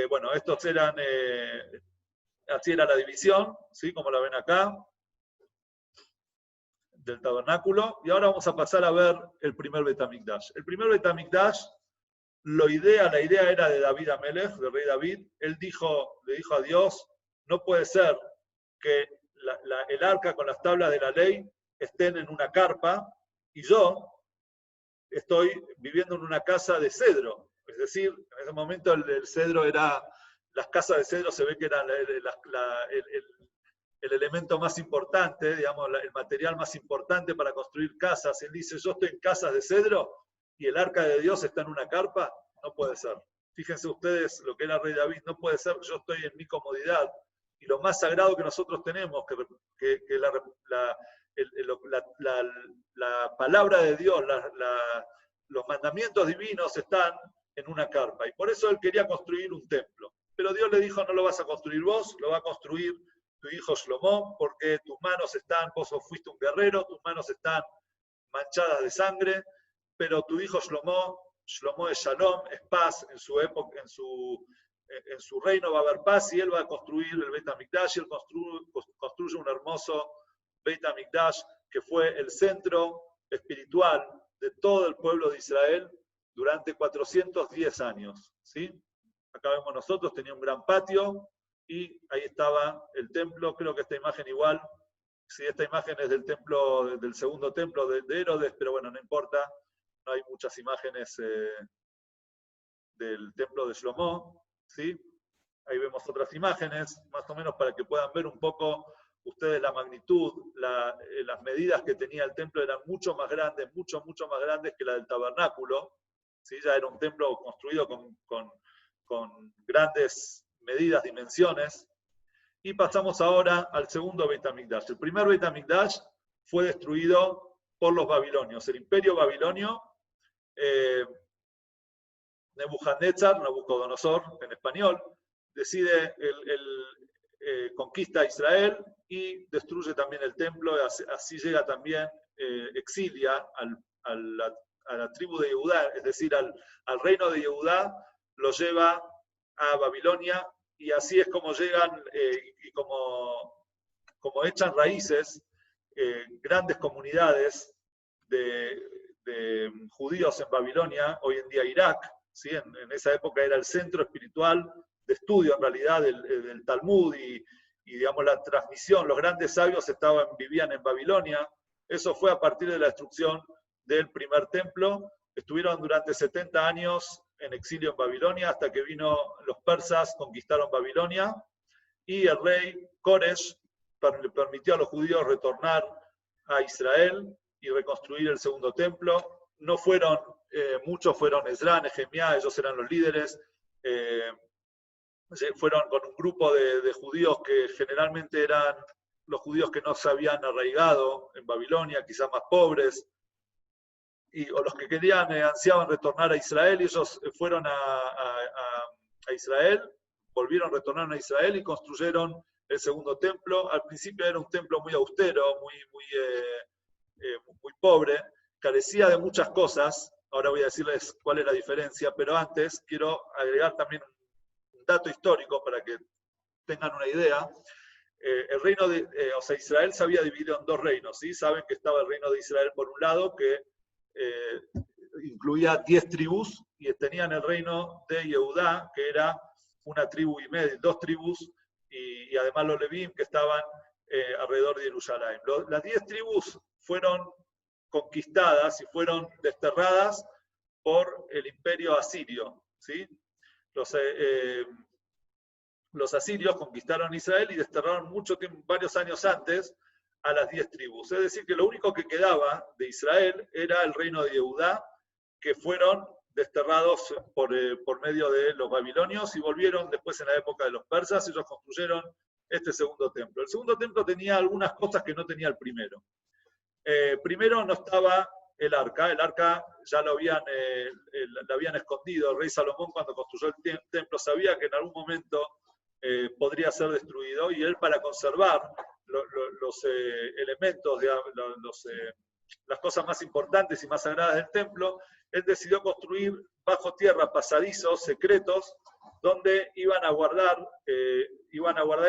[SPEAKER 1] Bueno, así era la división, ¿sí? Como la ven acá, del tabernáculo. Y ahora vamos a pasar a ver el primer Bet HaMikdash. El primer Bet HaMikdash, la idea era de David Amelech, del rey David. Él le dijo a Dios, no puede ser que el arca con las tablas de la ley estén en una carpa y yo estoy viviendo en una casa de cedro. Es decir, en ese momento el cedro las casas de cedro se ve que eran el elemento más importante, digamos, el material más importante para construir casas. Él dice, yo estoy en casas de cedro y el arca de Dios está en una carpa. No puede ser. Fíjense ustedes lo que era el rey David, no puede ser, yo estoy en mi comodidad. Y lo más sagrado que nosotros tenemos, que la palabra de Dios, los mandamientos divinos están en una carpa. Y por eso él quería construir un templo. Pero Dios le dijo, no lo vas a construir vos, lo va a construir tu hijo Shlomo, porque tus manos vos fuiste un guerrero, tus manos están manchadas de sangre, pero tu hijo Shlomo es Shalom, es paz, en su época, en su reino va a haber paz, y él va a construir el Beit HaMikdash, y él construye un hermoso Beit HaMikdash, que fue el centro espiritual de todo el pueblo de Israel, durante 410 años. ¿Sí? Acá vemos nosotros, tenía un gran patio y ahí estaba el templo. Creo que esta imagen igual, sí, esta imagen es del templo, del segundo templo de Herodes, pero bueno, no importa, no hay muchas imágenes del templo de Shlomo, ¿sí? Ahí vemos otras imágenes, más o menos para que puedan ver un poco ustedes la magnitud, las medidas que tenía el templo eran mucho más grandes, mucho más grandes que la del tabernáculo, ¿sí? Ya era un templo construido con grandes medidas, dimensiones. Y pasamos ahora al segundo Beit HaMikdash. El primer Beit HaMikdash fue destruido por los babilonios. El imperio babilonio, Nabucodonosor en español, decide conquista a Israel y destruye también el templo. Así llega también, exilia a la tribu de Yehudá, es decir, al reino de Yehudá, lo lleva a Babilonia, y así es como llegan y como echan raíces grandes comunidades de judíos en Babilonia, hoy en día Irak. ¿Sí? En esa época era el centro espiritual de estudio, en realidad, del Talmud y digamos, la transmisión. Los grandes sabios vivían en Babilonia. Eso fue a partir de la destrucción del primer templo. Estuvieron durante 70 años en exilio en Babilonia, hasta que vino los persas, conquistaron Babilonia, y el rey Koresh le permitió a los judíos retornar a Israel y reconstruir el segundo templo. No fueron, muchos fueron Ezra, Nehemías, ellos eran los líderes, fueron con un grupo de judíos que generalmente eran los judíos que no se habían arraigado en Babilonia, quizás más pobres, o los que querían, ansiaban retornar a Israel, y ellos fueron a Israel, retornaron a Israel y construyeron el segundo templo. Al principio era un templo muy austero, muy pobre, carecía de muchas cosas. Ahora voy a decirles cuál es la diferencia, pero antes quiero agregar también un dato histórico para que tengan una idea. El reino Israel se había dividido en dos reinos, ¿sí? Saben que estaba el reino de Israel por un lado, que incluía 10 tribus, y tenían el reino de Yehudá, que era una tribu y media, 2 tribus, y además los Levín, que estaban alrededor de Jerusalén. Las 10 tribus fueron conquistadas y fueron desterradas por el imperio asirio, ¿sí? Los asirios conquistaron Israel y desterraron mucho tiempo, varios años antes, a las 10 tribus. Es decir, que lo único que quedaba de Israel era el reino de Yehudá, que fueron desterrados por medio de los babilonios y volvieron después en la época de los persas. Ellos construyeron este segundo templo. El segundo templo tenía algunas cosas que no tenía el primero. Primero, no estaba el arca ya lo habían escondido. El rey Salomón, cuando construyó el templo, sabía que en algún momento podría ser destruido, y él, para conservar los elementos, las cosas más importantes y más sagradas del templo, él decidió construir bajo tierra pasadizos secretos donde iban a guardar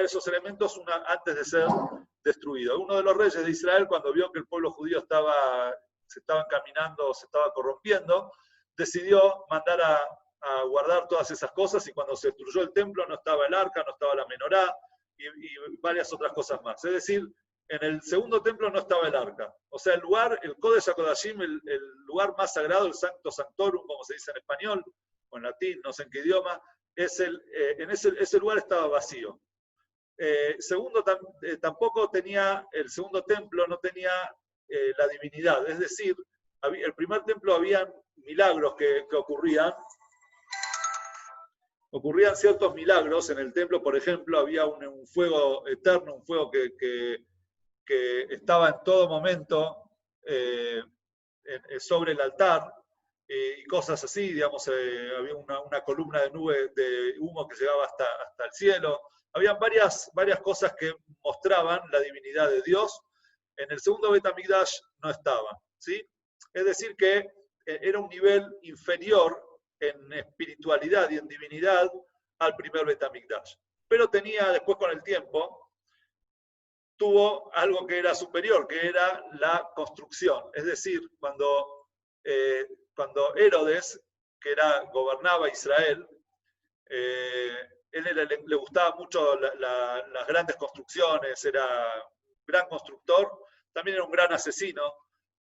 [SPEAKER 1] esos elementos antes de ser destruidos. Uno de los reyes de Israel, cuando vio que el pueblo judío se estaba encaminando, se estaba corrompiendo, decidió mandar a guardar todas esas cosas, y cuando se destruyó el templo no estaba el arca, no estaba la menorá y varias otras cosas más. Es decir, en el segundo templo no estaba el arca. O sea, el lugar, el Kodesh HaKodashim, el lugar más sagrado, el Sancto Sanctorum, como se dice en español, o en latín, no sé en qué idioma, en ese lugar estaba vacío. Segundo, tampoco tenía, el segundo templo no tenía la divinidad. Es decir, el primer templo habían milagros que ocurrían. Ocurrían ciertos milagros en el templo. Por ejemplo, había un fuego eterno, un fuego que estaba en todo momento sobre el altar, y cosas así, digamos. Había una columna de nube de humo que llegaba hasta el cielo. Habían varias cosas que mostraban la divinidad de Dios. En el segundo Beit HaMikdash no estaba, ¿sí? Es decir, que era un nivel inferior en espiritualidad y en divinidad al primer Beit HaMikdash. Pero tenía, después, con el tiempo, tuvo algo que era superior, que era la construcción. Es decir, cuando Herodes que gobernaba Israel, él le gustaba mucho las grandes construcciones, era un gran constructor, también era un gran asesino,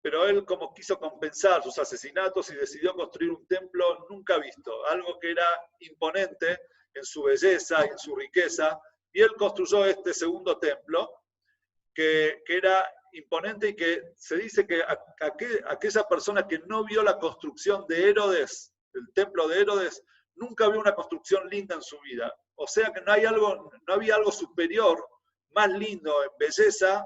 [SPEAKER 1] pero él como quiso compensar sus asesinatos y decidió construir un templo nunca visto, algo que era imponente en su belleza y en su riqueza, y él construyó este segundo templo, que era imponente y que se dice que aquella persona que no vio la construcción de Herodes, el templo de Herodes, nunca vio una construcción linda en su vida. O sea que no había algo superior, más lindo en belleza,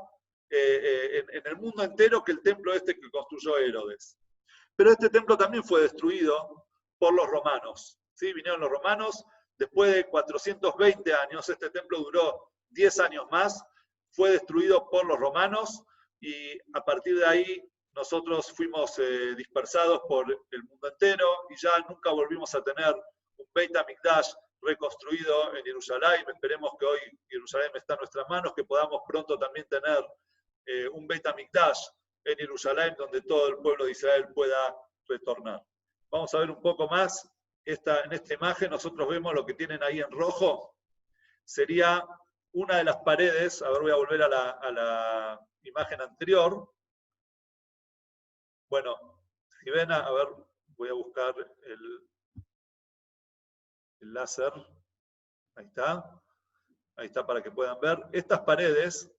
[SPEAKER 1] en el mundo entero que el templo este que construyó Herodes. Pero este templo también fue destruido por los romanos. ¿Sí? Vinieron los romanos, después de 420 años, este templo duró 10 años más, fue destruido por los romanos y a partir de ahí nosotros fuimos dispersados por el mundo entero y ya nunca volvimos a tener un Beit HaMikdash reconstruido en Jerusalén. Esperemos que hoy Jerusalén está en nuestras manos, que podamos pronto también tener un Beit HaMikdash en Jerusalén donde todo el pueblo de Israel pueda retornar. Vamos a ver un poco más. En esta imagen nosotros vemos lo que tienen ahí en rojo. Sería una de las paredes. A ver, voy a volver a la imagen anterior. Bueno, si ven, a ver, voy a buscar el láser. Ahí está. Ahí está para que puedan ver. Estas paredes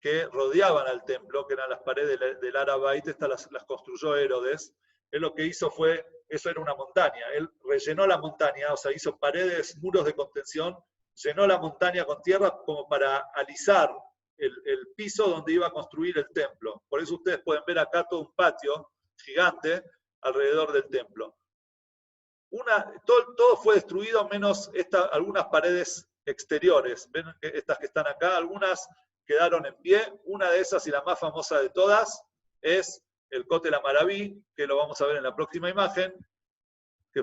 [SPEAKER 1] que rodeaban al templo, que eran las paredes del Arabait, estas las construyó Herodes. Él lo que hizo fue, eso era una montaña, él rellenó la montaña, o sea, hizo paredes, muros de contención, llenó la montaña con tierra como para alisar el piso donde iba a construir el templo. Por eso ustedes pueden ver acá todo un patio gigante alrededor del templo. Todo fue destruido menos algunas paredes exteriores. ¿Ven estas que están acá? Algunas quedaron en pie. Una de esas y la más famosa de todas es el Kotel HaMaraví, que lo vamos a ver en la próxima imagen, que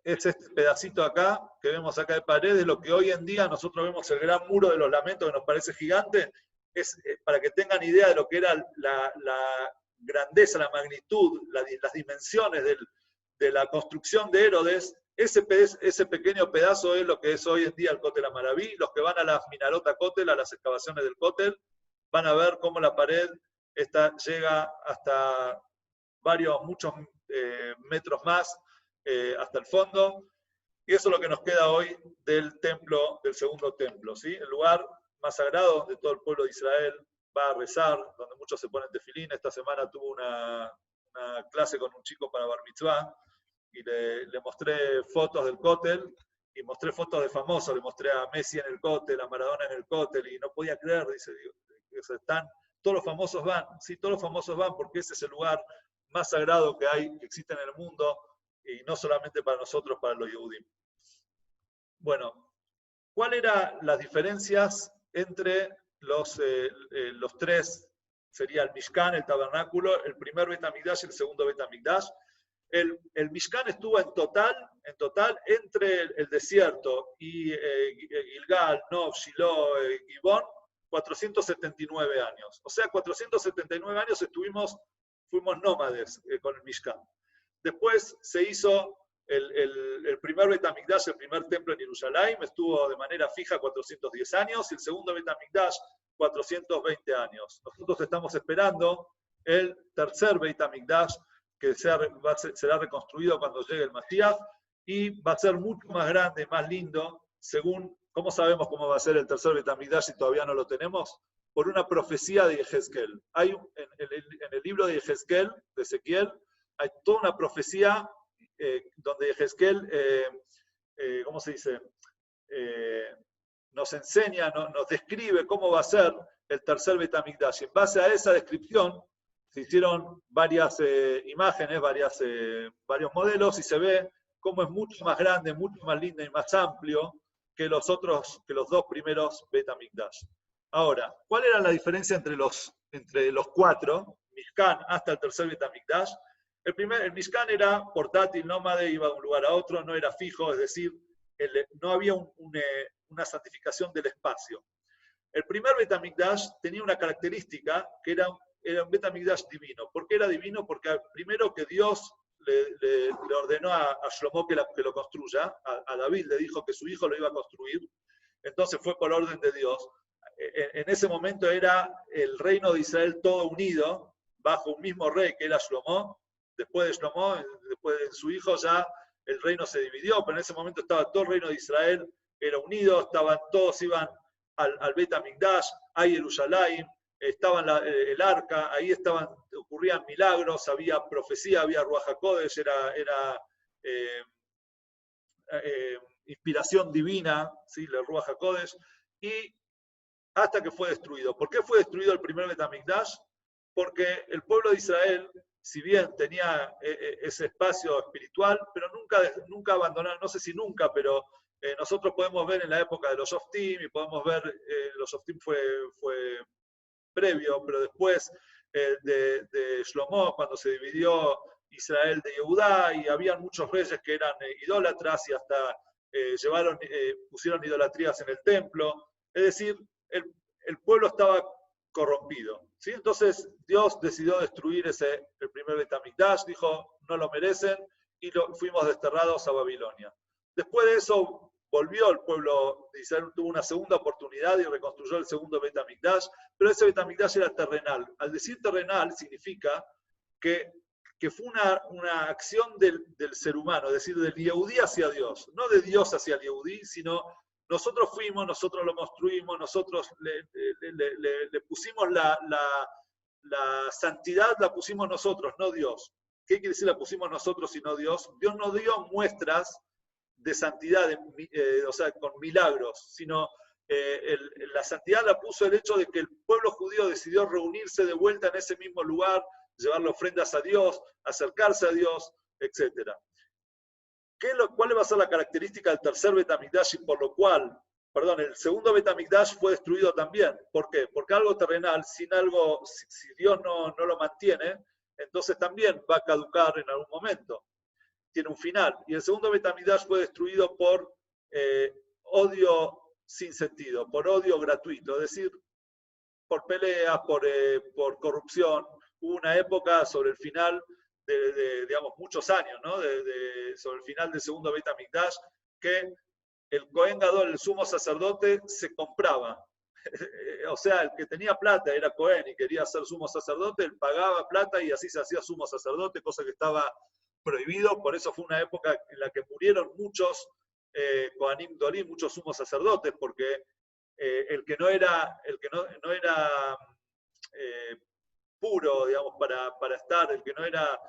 [SPEAKER 1] es este pedacito acá, que vemos acá de paredes, lo que hoy en día nosotros vemos el gran muro de los lamentos, que nos parece gigante, es para que tengan idea de lo que era la grandeza, la magnitud, las dimensiones de la construcción de Herodes. Ese pequeño pedazo es lo que es hoy en día el Kotel HaMaraví. Los que van a las Minarot HaKotel, a las excavaciones del Kotel, van a ver cómo la pared llega hasta muchos metros más, hasta el fondo. Y eso es lo que nos queda hoy del segundo templo, ¿sí? El lugar más sagrado donde todo el pueblo de Israel va a rezar, donde muchos se ponen tefilín. Esta semana tuve una clase con un chico para Bar Mitzvah, y le mostré fotos del Kotel, y mostré fotos de famosos, le mostré a Messi en el Kotel, a Maradona en el Kotel, y no podía creer, dice, todos los famosos van, sí, todos los famosos van, porque ese es el lugar más sagrado que existe en el mundo, y no solamente para nosotros, para los Yehudim. Bueno, ¿cuáles eran las diferencias entre los tres? Sería el Mishkan, el tabernáculo, el primer Beit HaMikdash y el segundo Beit HaMikdash. El Mishkan estuvo en total entre el desierto y Gilgal, Nob, Shiloh, Gibón, 479 años. O sea, 479 años fuimos nómades con el Mishkan. Después se hizo el primer Beit HaMikdash, el primer templo en Jerusalén, estuvo de manera fija 410 años, y el segundo Beit HaMikdash 420 años. Nosotros estamos esperando el tercer Beit HaMikdash, que será reconstruido cuando llegue el Mashiach, y va a ser mucho más grande, más lindo, según, ¿cómo sabemos cómo va a ser el tercer Beit HaMikdash si todavía no lo tenemos? Por una profecía de Yehezkel. En el libro de Yehezkel, de Ezequiel, hay toda una profecía donde Yehezkel, ¿cómo se dice? Nos enseña, nos describe cómo va a ser el tercer Beit HaMikdash. En base a esa descripción, se hicieron varias imágenes, varios modelos, y se ve cómo es mucho más grande, mucho más lindo y más amplio que los dos primeros Beit HaMikdash. Ahora, ¿cuál era la diferencia entre los cuatro, Mishkan hasta el tercer Beit HaMikdash? El Mishkan era portátil, nómade, iba de un lugar a otro, no era fijo, es decir, no había una santificación del espacio. El primer Beit HaMikdash tenía una característica que era un Beit HaMikdash divino. ¿Por qué era divino? Porque primero que Dios le ordenó a Shlomo que lo construya, a David le dijo que su hijo lo iba a construir, entonces fue por orden de Dios. En ese momento era el reino de Israel todo unido, bajo un mismo rey que era Shlomo. Después de Shlomo, después de su hijo, ya el reino se dividió, pero en ese momento estaba todo el reino de Israel, era unido, todos iban al Bet HaMikdash, a Jerusalén, estaba el arca, ahí ocurrían milagros, había profecía, había Ruach HaKodesh, era inspiración divina, ¿sí? El Ruach HaKodesh, y hasta que fue destruido. ¿Por qué fue destruido el primer Bet HaMikdash? Porque el pueblo de Israel, si bien tenía ese espacio espiritual, pero nunca abandonaron, no sé si nunca, pero nosotros podemos ver en la época de los Shoftim, y podemos ver, los Shoftim fue previo, pero después de Shlomo, cuando se dividió Israel de Yehudá, y habían muchos reyes que eran idólatras y hasta pusieron idolatrías en el templo. Es decir, el pueblo estaba corrompido, ¿sí? Entonces Dios decidió destruir el primer Bet HaMikdash, dijo, no lo merecen, y fuimos desterrados a Babilonia. Después de eso volvió el pueblo de Israel, tuvo una segunda oportunidad y reconstruyó el segundo Bet HaMikdash, pero ese Bet HaMikdash era terrenal. Al decir terrenal significa que fue una acción del ser humano, es decir, del Yehudí hacia Dios, no de Dios hacia el Yehudí, sino nosotros fuimos, nosotros lo construimos, nosotros le pusimos la santidad, la pusimos nosotros, no Dios. ¿Qué quiere decir la pusimos nosotros y no Dios? Dios no dio muestras de santidad, o sea, con milagros, sino la santidad la puso el hecho de que el pueblo judío decidió reunirse de vuelta en ese mismo lugar, llevarle ofrendas a Dios, acercarse a Dios, etc. ¿Cuál va a ser la característica del tercer Bet HaMikdash y por lo cual, el segundo Bet HaMikdash fue destruido también? ¿Por qué? Porque algo terrenal, si Dios no lo mantiene, entonces también va a caducar en algún momento. Tiene un final. Y el segundo Bet HaMikdash fue destruido por odio sin sentido, por odio gratuito, es decir, por peleas, por corrupción. Hubo una época sobre el final digamos, muchos años, ¿no? Sobre el final del segundo Bet HaMikdash, que el Cohen Gadol, el sumo sacerdote, se compraba. O sea, el que tenía plata era Cohen y quería ser sumo sacerdote, él pagaba plata y así se hacía sumo sacerdote, cosa que estaba prohibido. Por eso fue una época en la que murieron muchos Kohanim Gdolim, muchos sumos sacerdotes, porque el que no era puro, digamos, para estar, el que no era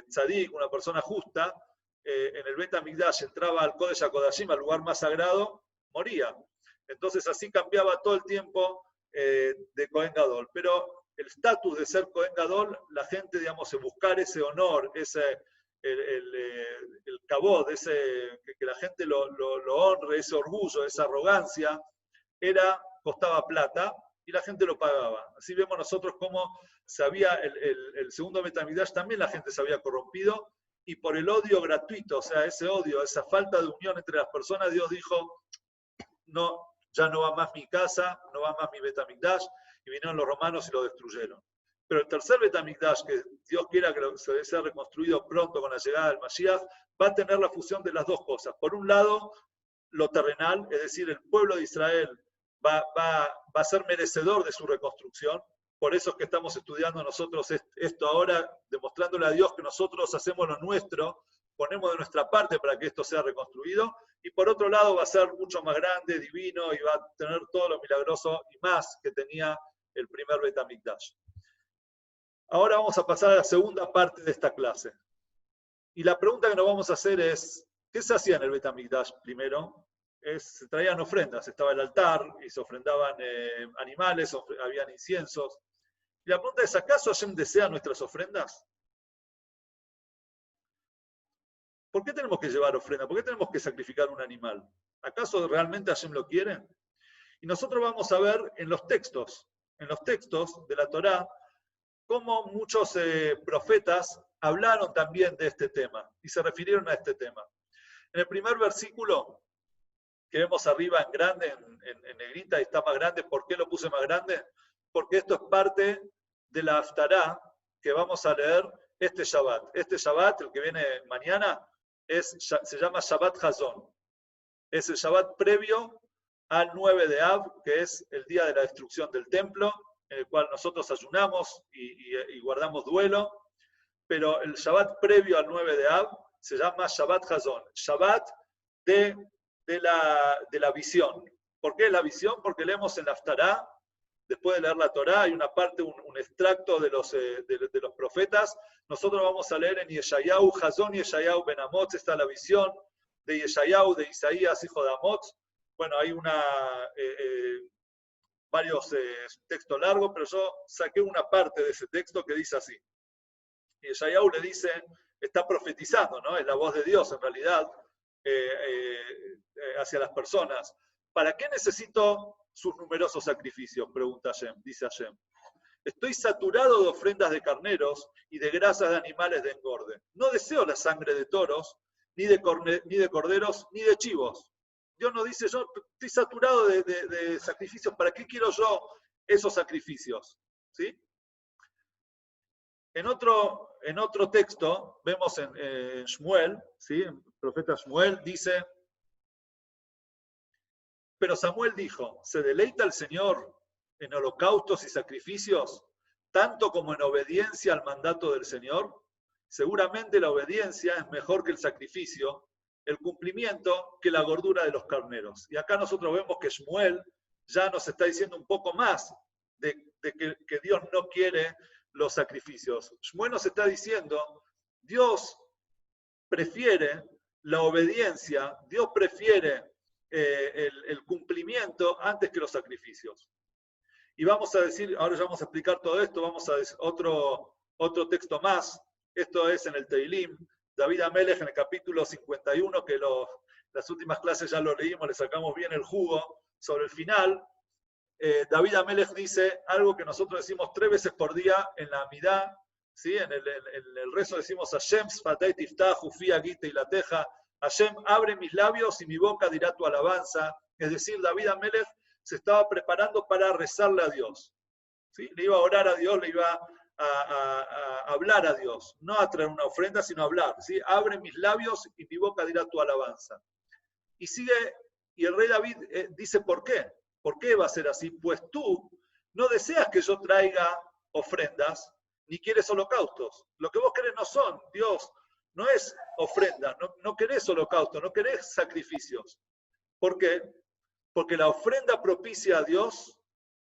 [SPEAKER 1] tzadik, una persona justa, en el Bet HaMikdash entraba al Kodesh HaKodashim, al lugar más sagrado, moría. Entonces así cambiaba todo el tiempo de Cohen Gadol. Pero el estatus de ser Cohen Gadol, la gente, digamos, en buscar ese honor, el kabod, que la gente lo honre, ese orgullo, esa arrogancia, costaba plata y la gente lo pagaba. Así vemos nosotros cómo el segundo Bet HaMikdash también la gente se había corrompido, y por el odio gratuito, o sea, ese odio, esa falta de unión entre las personas, Dios dijo, no, ya no va más mi casa, no va más mi Bet HaMikdash, y vinieron los romanos y lo destruyeron. Pero el tercer Bet HaMikdash, que Dios quiera que sea reconstruido pronto con la llegada del Mashiach, va a tener la fusión de las dos cosas. Por un lado, lo terrenal, es decir, el pueblo de Israel va a ser merecedor de su reconstrucción. Por eso es que estamos estudiando nosotros esto ahora, demostrándole a Dios que nosotros hacemos lo nuestro, ponemos de nuestra parte para que esto sea reconstruido. Y por otro lado va a ser mucho más grande, divino, y va a tener todo lo milagroso y más que tenía el primer Bet HaMikdash. Ahora vamos a pasar a la segunda parte de esta clase. Y la pregunta que nos vamos a hacer es, ¿qué se hacía en el Bet HaMikdash primero? Se traían ofrendas, estaba el altar y se ofrendaban animales, habían inciensos. Y la pregunta es, ¿acaso Hashem desea nuestras ofrendas? ¿Por qué tenemos que llevar ofrenda? ¿Por qué tenemos que sacrificar un animal? ¿Acaso realmente Hashem lo quiere? Y nosotros vamos a ver en los textos de la Torá, cómo muchos profetas hablaron también de este tema y se refirieron a este tema. En el primer versículo, que vemos arriba en grande, en negrita, y está más grande. ¿Por qué lo puse más grande? Porque esto es parte de la Haftará que vamos a leer este Shabbat. Este Shabbat, el que viene mañana, se llama Shabbat Hazón. Es el Shabbat previo al 9 de Av, que es el día de la destrucción del templo, en el cual nosotros ayunamos y guardamos duelo. Pero el Shabbat previo al 9 de Av se llama Shabbat Hazón, Shabbat de la visión. ¿Por qué la visión? Porque leemos en la Haftará, después de leer la Torá, hay una parte, un extracto de los profetas. Nosotros vamos a leer en Yeshayahu, Hazón Yeshayahu Ben Amotz, está la visión de Yeshayahu, de Isaías, hijo de Amotz. Bueno, hay varios textos largos, pero yo saqué una parte de ese texto que dice así. Yeshayahu le dice, está profetizando, ¿no? Es la voz de Dios en realidad hacia las personas. ¿Para qué necesito sus numerosos sacrificios? Pregunta Hashem, dice Hashem. Estoy saturado de ofrendas de carneros y de grasas de animales de engorde. No deseo la sangre de toros, ni de corderos, ni de chivos. Dios nos dice, yo estoy saturado de sacrificios. ¿Para qué quiero yo esos sacrificios? ¿Sí? En otro texto, vemos en Shmuel, ¿sí? El profeta Shmuel dice, pero Samuel dijo, ¿se deleita el Señor en holocaustos y sacrificios, tanto como en obediencia al mandato del Señor? Seguramente la obediencia es mejor que el sacrificio, el cumplimiento que la gordura de los carneros. Y acá nosotros vemos que Shmuel ya nos está diciendo un poco más de que Dios no quiere los sacrificios. Shmuel nos está diciendo, Dios prefiere la obediencia, Dios prefiere el cumplimiento antes que los sacrificios. Y vamos a decir, ahora ya vamos a explicar todo esto, vamos a decir otro texto más. Esto es en el Teilim, David Amelech en el capítulo 51, que las últimas clases ya lo leímos, le sacamos bien el jugo sobre el final. David Amelech dice algo que nosotros decimos 3 veces por día en la Amidá, ¿sí? En el rezo decimos Hashem sfatay tiftah ufi agite y la teja, Hashem abre mis labios y mi boca dirá tu alabanza. Es decir, David Amelech se estaba preparando para rezarle a Dios, ¿sí? Le iba a orar a Dios, le iba a hablar a Dios, no a traer una ofrenda, sino a hablar, ¿sí? Abre mis labios y mi boca dirá tu alabanza. Y el rey David dice, ¿por qué? ¿Por qué va a ser así? Pues tú no deseas que yo traiga ofrendas, ni quieres holocaustos. Lo que vos querés no son, Dios, no es ofrenda, no querés holocaustos, no querés sacrificios. ¿Por qué? Porque la ofrenda propicia a Dios.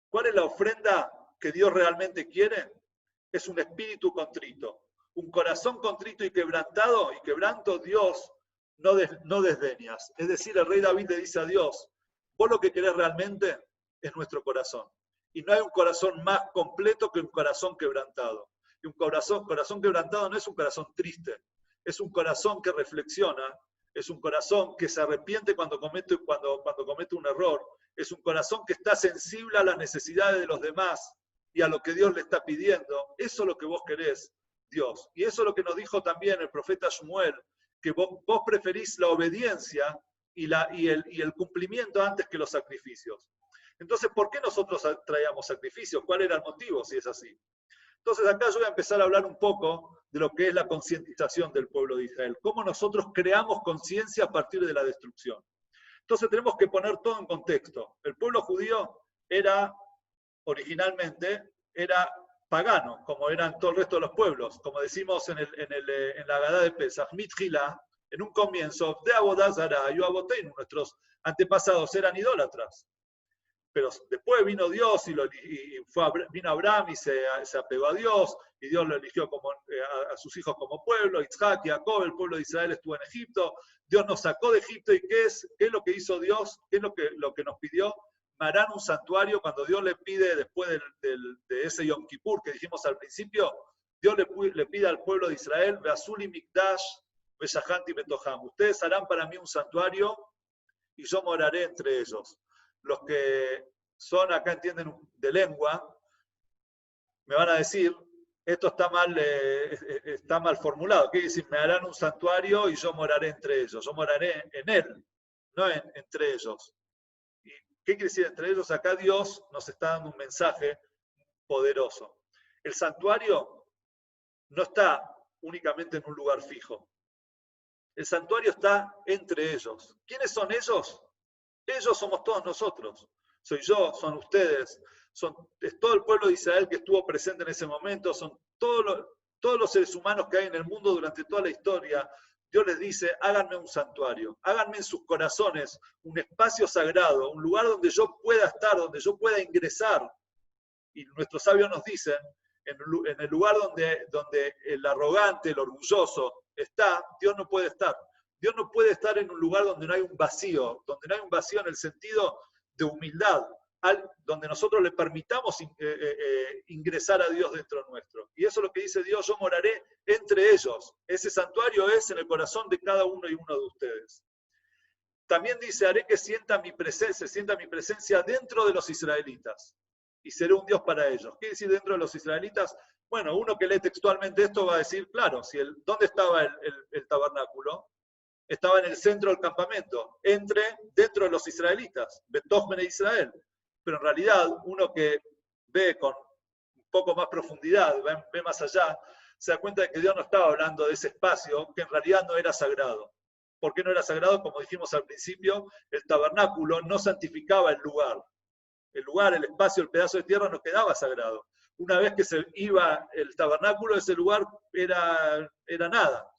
[SPEAKER 1] ¿Cuál es la ofrenda que Dios realmente quiere? Es un espíritu contrito, un corazón contrito y quebranto Dios no desdeñas. Es decir, el rey David le dice a Dios, vos lo que querés realmente es nuestro corazón. Y no hay un corazón más completo que un corazón quebrantado. Y un corazón quebrantado no es un corazón triste, es un corazón que reflexiona, es un corazón que se arrepiente cuando comete un error, es un corazón que está sensible a las necesidades de los demás y a lo que Dios le está pidiendo. Eso es lo que vos querés, Dios. Y eso es lo que nos dijo también el profeta Shmuel, que vos preferís la obediencia y el cumplimiento antes que los sacrificios. Entonces, ¿por qué nosotros traíamos sacrificios? ¿Cuál era el motivo si es así? Entonces, acá yo voy a empezar a hablar un poco de lo que es la concientización del pueblo de Israel. Cómo nosotros creamos conciencia a partir de la destrucción. Entonces, tenemos que poner todo en contexto. El pueblo judío originalmente era pagano, como eran todo el resto de los pueblos. Como decimos en la Agadá de Pesach, Mitjilá, en un comienzo, de Abodá Zará, Yoaboteinu, nuestros antepasados eran idólatras. Pero después vino Dios vino Abraham y se apegó a Dios, y Dios lo eligió a sus hijos como pueblo, Isaac, Jacob, el pueblo de Israel estuvo en Egipto, Dios nos sacó de Egipto, ¿y qué es lo que hizo Dios? ¿Qué es lo que nos pidió? Me harán un santuario. Cuando Dios le pide, después de ese Yom Kippur que dijimos al principio, Dios le pide al pueblo de Israel, Beazuli Mikdash, Beshahanti Betoham, ustedes harán para mí un santuario y yo moraré entre ellos. Los que acá entienden de lengua, me van a decir, esto está mal formulado. ¿Qué quiere decir? Me harán un santuario y yo moraré entre ellos. Yo moraré en él, no entre ellos. ¿Y qué quiere decir entre ellos? Acá Dios nos está dando un mensaje poderoso. El santuario no está únicamente en un lugar fijo. El santuario está entre ellos. ¿Quiénes son ellos? Ellos somos todos nosotros. Soy yo, son ustedes, es todo el pueblo de Israel que estuvo presente en ese momento, son todos los seres humanos que hay en el mundo durante toda la historia. Dios les dice, háganme un santuario, háganme en sus corazones un espacio sagrado, un lugar donde yo pueda estar, donde yo pueda ingresar. Y nuestros sabios nos dicen, en el lugar donde el arrogante, el orgulloso está, Dios no puede estar. Dios no puede estar en un lugar donde no hay un vacío en el sentido de humildad, donde nosotros le permitamos ingresar a Dios dentro nuestro. Y eso es lo que dice Dios, yo moraré entre ellos. Ese santuario es en el corazón de cada uno y uno de ustedes. También dice, haré que sienta mi presencia dentro de los israelitas. Y seré un Dios para ellos. ¿Qué decir dentro de los israelitas? Bueno, uno que lee textualmente esto va a decir, claro, ¿dónde estaba el tabernáculo? Estaba en el centro del campamento, dentro de los israelitas, Betoch Bnei Israel. Pero en realidad, uno que ve con un poco más profundidad, ve más allá, se da cuenta de que Dios no estaba hablando de ese espacio, que en realidad no era sagrado. ¿Por qué no era sagrado? Como dijimos al principio, el tabernáculo no santificaba el lugar. El lugar, el espacio, el pedazo de tierra no quedaba sagrado. Una vez que se iba el tabernáculo, ese lugar era nada.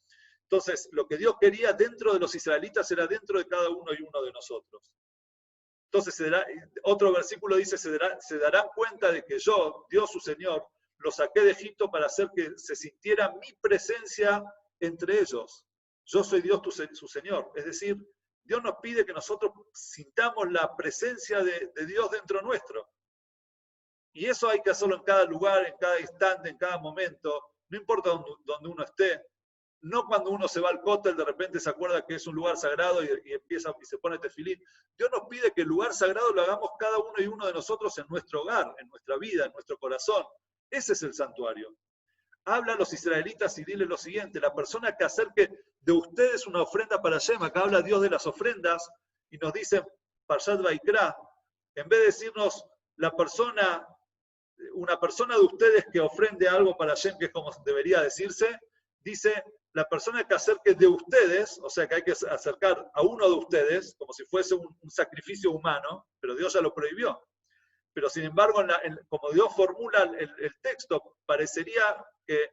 [SPEAKER 1] Entonces, lo que Dios quería dentro de los israelitas era dentro de cada uno y uno de nosotros. Entonces, otro versículo dice, se darán cuenta de que yo, Dios su Señor, los saqué de Egipto para hacer que se sintiera mi presencia entre ellos. Yo soy Dios su Señor. Es decir, Dios nos pide que nosotros sintamos la presencia de Dios dentro nuestro. Y eso hay que hacerlo en cada lugar, en cada instante, en cada momento. No importa donde uno esté. No cuando uno se va al cótel, de repente se acuerda que es un lugar sagrado y empieza y se pone tefilín. Dios nos pide que el lugar sagrado lo hagamos cada uno y uno de nosotros en nuestro hogar, en nuestra vida, en nuestro corazón. Ese es el santuario. Habla a los israelitas y dile lo siguiente, la persona que acerque de ustedes una ofrenda para Hashem, acá habla Dios de las ofrendas, y nos dice, Parshat Vaikra, en vez de decirnos una persona de ustedes que ofrende algo para Hashem, que es como debería decirse, dice, la persona que acerque de ustedes, o sea que hay que acercar a uno de ustedes, como si fuese un sacrificio humano, pero Dios ya lo prohibió. Pero sin embargo, como Dios formula el texto, parecería que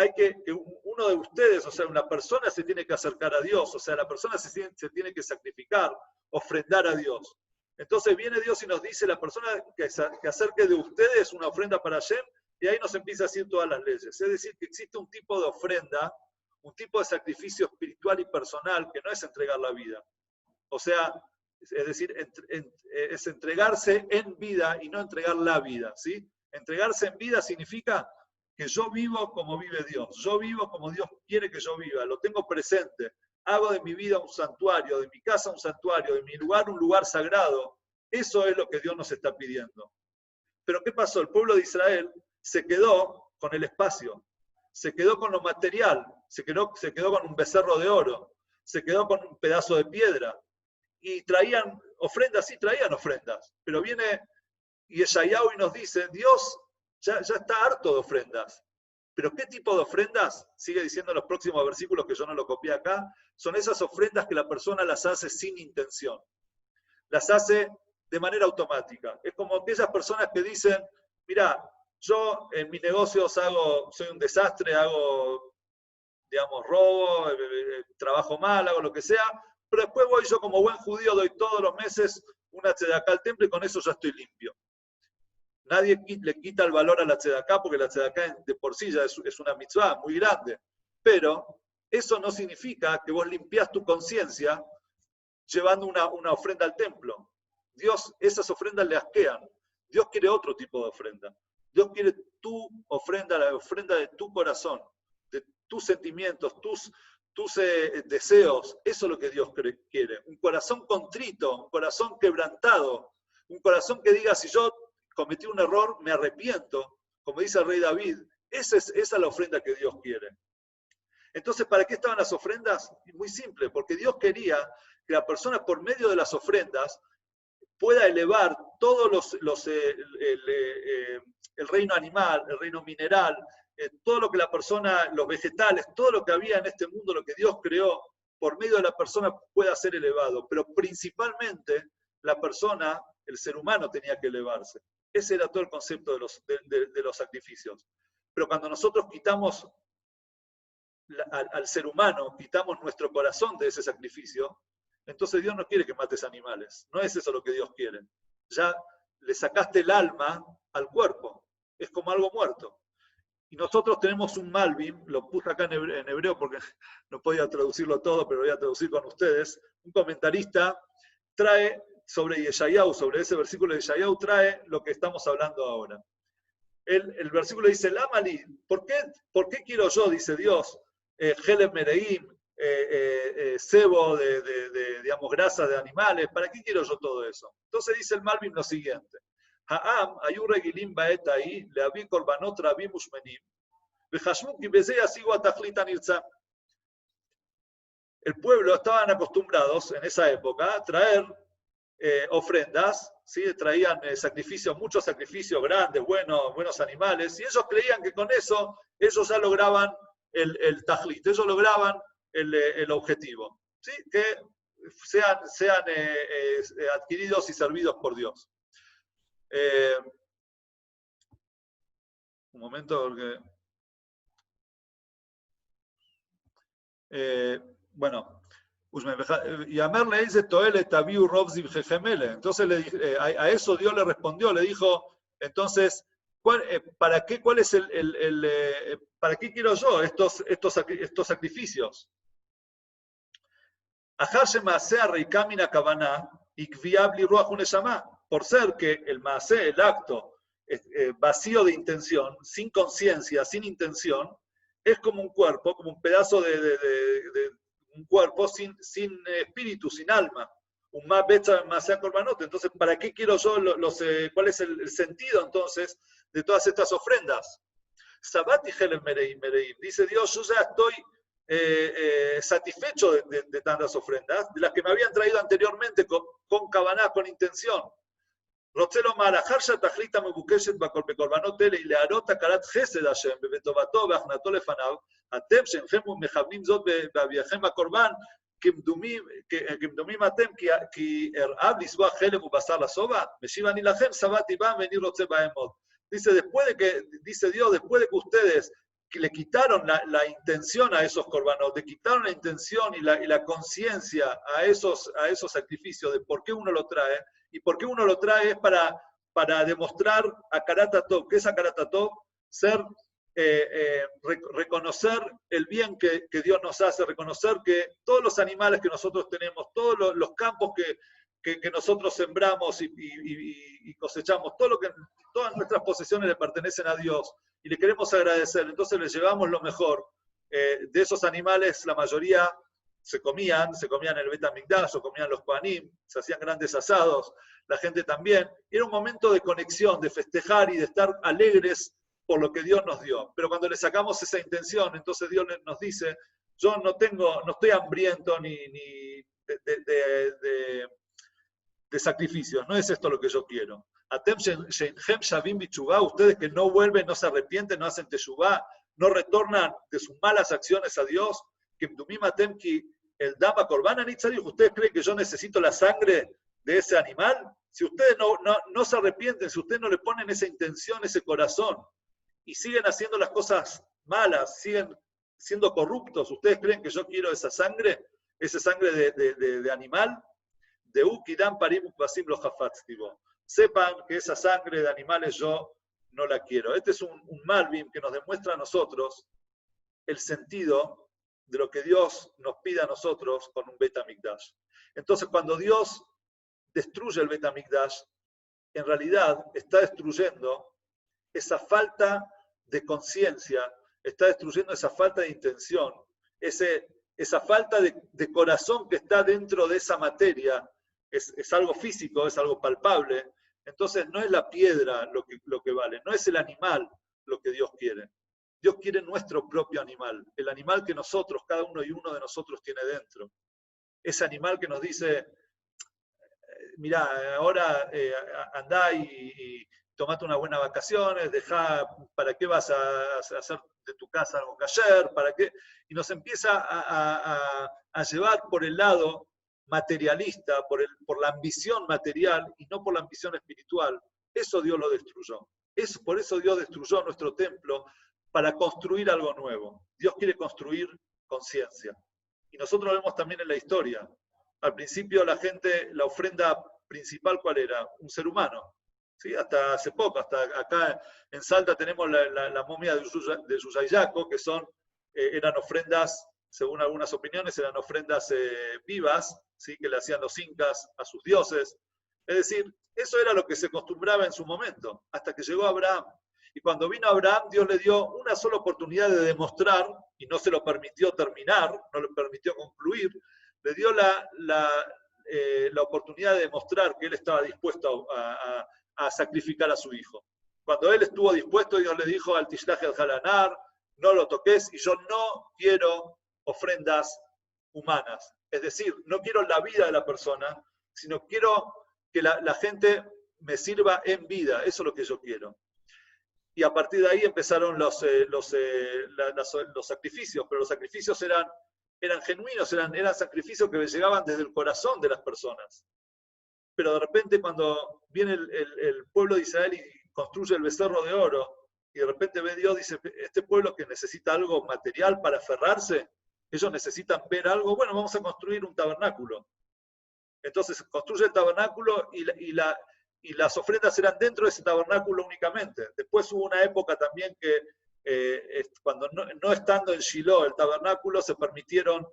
[SPEAKER 1] que uno de ustedes, o sea, una persona se tiene que acercar a Dios, o sea, la persona se tiene que sacrificar, ofrendar a Dios. Entonces viene Dios y nos dice, la persona que acerque de ustedes una ofrenda para Hashem, y ahí nos empieza a decir todas las leyes. Es decir, que existe un tipo de ofrenda, un tipo de sacrificio espiritual y personal que no es entregar la vida. O sea, es decir, es entregarse en vida y no entregar la vida, ¿sí? Entregarse en vida significa que yo vivo como vive Dios, yo vivo como Dios quiere que yo viva, lo tengo presente, hago de mi vida un santuario, de mi casa un santuario, de mi lugar un lugar sagrado. Eso es lo que Dios nos está pidiendo. Pero ¿qué pasó? El pueblo de Israel se quedó con el espacio, se quedó con lo material, se quedó con un becerro de oro, se quedó con un pedazo de piedra. Y traían ofrendas, sí, traían ofrendas. Pero viene Yeshayahu y nos dice, Dios ya está harto de ofrendas. ¿Pero qué tipo de ofrendas? Sigue diciendo en los próximos versículos, que yo no lo copié acá. Son esas ofrendas que la persona las hace sin intención. Las hace de manera automática. Es como aquellas personas que dicen, mira, yo en mis negocios soy un desastre, hago, digamos, robo, trabajo mal, hago lo que sea, pero después voy yo como buen judío, doy todos los meses una tzedaká al templo y con eso ya estoy limpio. Nadie le quita el valor a la tzedaká porque la tzedaká de por sí ya es una mitzvah muy grande. Pero eso no significa que vos limpiás tu conciencia llevando una ofrenda al templo. Dios, esas ofrendas le asquean. Dios quiere otro tipo de ofrenda. Dios quiere tu ofrenda, la ofrenda de tu corazón, de tus sentimientos, tus deseos. Eso es lo que Dios quiere. Un corazón contrito, un corazón quebrantado, un corazón que diga, si yo cometí un error, me arrepiento, como dice el rey David. Esa es la ofrenda que Dios quiere. Entonces, ¿para qué estaban las ofrendas? Muy simple, porque Dios quería que la persona, por medio de las ofrendas, pueda elevar todos el reino animal, el reino mineral, todo lo que la persona, los vegetales, todo lo que había en este mundo, lo que Dios creó, por medio de la persona pueda ser elevado. Pero principalmente la persona, el ser humano, tenía que elevarse. Ese era todo el concepto de los sacrificios. Pero cuando nosotros quitamos al ser humano, quitamos nuestro corazón de ese sacrificio, entonces Dios no quiere que mates animales. No es eso lo que Dios quiere. Ya le sacaste el alma al cuerpo. Es como algo muerto. Y nosotros tenemos un Malbim, lo puse acá en hebreo porque no podía traducirlo todo, pero voy a traducir con ustedes. Un comentarista trae sobre Yeshayahu, sobre ese versículo de Yeshayahu, trae lo que estamos hablando ahora. El versículo dice, Lamali, ¿por qué quiero yo, dice Dios, Helem Mereim, cebo digamos, grasa de animales? ¿Para qué quiero yo todo eso? Entonces dice el Malbim lo siguiente. Ha'am, ayu regilim ba'et ahí, le'avi korbanot rabim ushmenim, v'chashmu ki beze yasigu atachlit hanirtza. El pueblo estaban acostumbrados en esa época a traer ofrendas, ¿sí? Traían sacrificios, muchos sacrificios grandes, buenos animales, y ellos creían que con eso ellos ya lograban el tajlit, ellos lograban el objetivo, ¿sí? Que sean adquiridos y servidos por Dios. Un momento, porque... bueno, entonces a eso Dios le respondió, le dijo, entonces, ¿para qué quiero yo estos sacrificios? Por ser que el maasé, el acto vacío de intención, sin conciencia, sin intención, es como un cuerpo, como un pedazo de un cuerpo sin espíritu, sin alma. Un más becha más korbanot. Entonces, ¿para qué quiero yo cuál es el sentido entonces de todas estas ofrendas? Sabati Helem Mereim. Dice Dios, yo ya estoy satisfecho de tantas ofrendas, de las que me habían traído anteriormente con kavaná, con intención. רוצה לומר, לאחר שהתכלית המבוקשת בקורבנות אלה היא להראות הכרת חסד השם ובטובתו והכנתו לפניו, אתם שאינכם מכוונים זאת בהביאכם הקורבן, כמדומים אתם כי ארעב לשבוע חלב ובשר לשובע, משיב אני לכם, שבעתי בם ואיני רוצה בהם עוד. Dice Dios, después de que ustedes que le quitaron la intención a esos korbanot, le quitaron la intención y la conciencia a esos sacrificios de por qué uno lo trae, y por qué uno lo trae es para demostrar a Karatatov, que es a Karatatov, reconocer el bien que Dios nos hace, reconocer que todos los animales que nosotros tenemos, todos los campos que nosotros sembramos y cosechamos, todas nuestras posesiones le pertenecen a Dios y le queremos agradecer. Entonces le llevamos lo mejor. De esos animales, la mayoría se comían el Bet HaMikdash, o comían los Kohanim, se hacían grandes asados, la gente también. Era un momento de conexión, de festejar y de estar alegres por lo que Dios nos dio. Pero cuando le sacamos esa intención, entonces Dios nos dice, yo no estoy hambriento ni de sacrificios, no es esto lo que yo quiero. Ustedes que no vuelven, no se arrepienten, no hacen teshuvá, no retornan de sus malas acciones a Dios, el dama corbana nitzarich, ¿ustedes creen que yo necesito la sangre de ese animal? Si ustedes no se arrepienten, si ustedes no le ponen esa intención, ese corazón, y siguen haciendo las cosas malas, siguen siendo corruptos, ¿ustedes creen que yo quiero esa sangre de animal? De Ukidam Parim Basim los Hafatztibo. Sepan que esa sangre de animales yo no la quiero. Este es un Malbim que nos demuestra a nosotros el sentido de lo que Dios nos pide a nosotros con un Bet HaMikdash. Entonces, cuando Dios destruye el Bet HaMikdash, en realidad está destruyendo esa falta de conciencia, está destruyendo esa falta de intención, esa falta de corazón que está dentro de esa materia. Es algo físico, es algo palpable. Entonces, no es la piedra lo que vale, no es el animal lo que Dios quiere. Dios quiere nuestro propio animal, el animal que nosotros, cada uno y uno de nosotros tiene dentro. Ese animal que nos dice, mirá, ahora andá y tomate unas buenas vacaciones, ¿para qué vas a hacer de tu casa algo kasher? ¿Para qué? Y nos empieza a llevar por el lado materialista, por la ambición material y no por la ambición espiritual. Eso Dios lo destruyó. Por eso Dios destruyó nuestro templo, para construir algo nuevo. Dios quiere construir conciencia. Y nosotros lo vemos también en la historia. Al principio la ofrenda principal, ¿cuál era? Un ser humano. ¿Sí? Hasta hace poco, hasta acá en Salta tenemos la momia de Yusayaco, que eran ofrendas, según algunas opiniones, eran ofrendas vivas, ¿sí? Que le hacían los incas a sus dioses. Es decir, eso era lo que se acostumbraba en su momento, hasta que llegó Abraham. Y cuando vino Abraham, Dios le dio una sola oportunidad de demostrar, y no se lo permitió terminar, no le permitió concluir, le dio la oportunidad de demostrar que él estaba dispuesto a sacrificar a su hijo. Cuando él estuvo dispuesto, Dios le dijo al Tishlaj el Halanar, no lo toques, y yo no quiero ofrendas humanas. Es decir, no quiero la vida de la persona, sino quiero que la gente me sirva en vida. Eso es lo que yo quiero. Y a partir de ahí empezaron los sacrificios, pero los sacrificios eran genuinos, eran sacrificios que llegaban desde el corazón de las personas. Pero de repente cuando viene el pueblo de Israel y construye el becerro de oro, y de repente ve Dios, dice, este pueblo que necesita algo material para aferrarse, ellos necesitan ver algo, bueno, vamos a construir un tabernáculo. Entonces construye el tabernáculo y las ofrendas eran dentro de ese tabernáculo únicamente. Después hubo una época también que, cuando no estando en Shiloh, el tabernáculo, se permitieron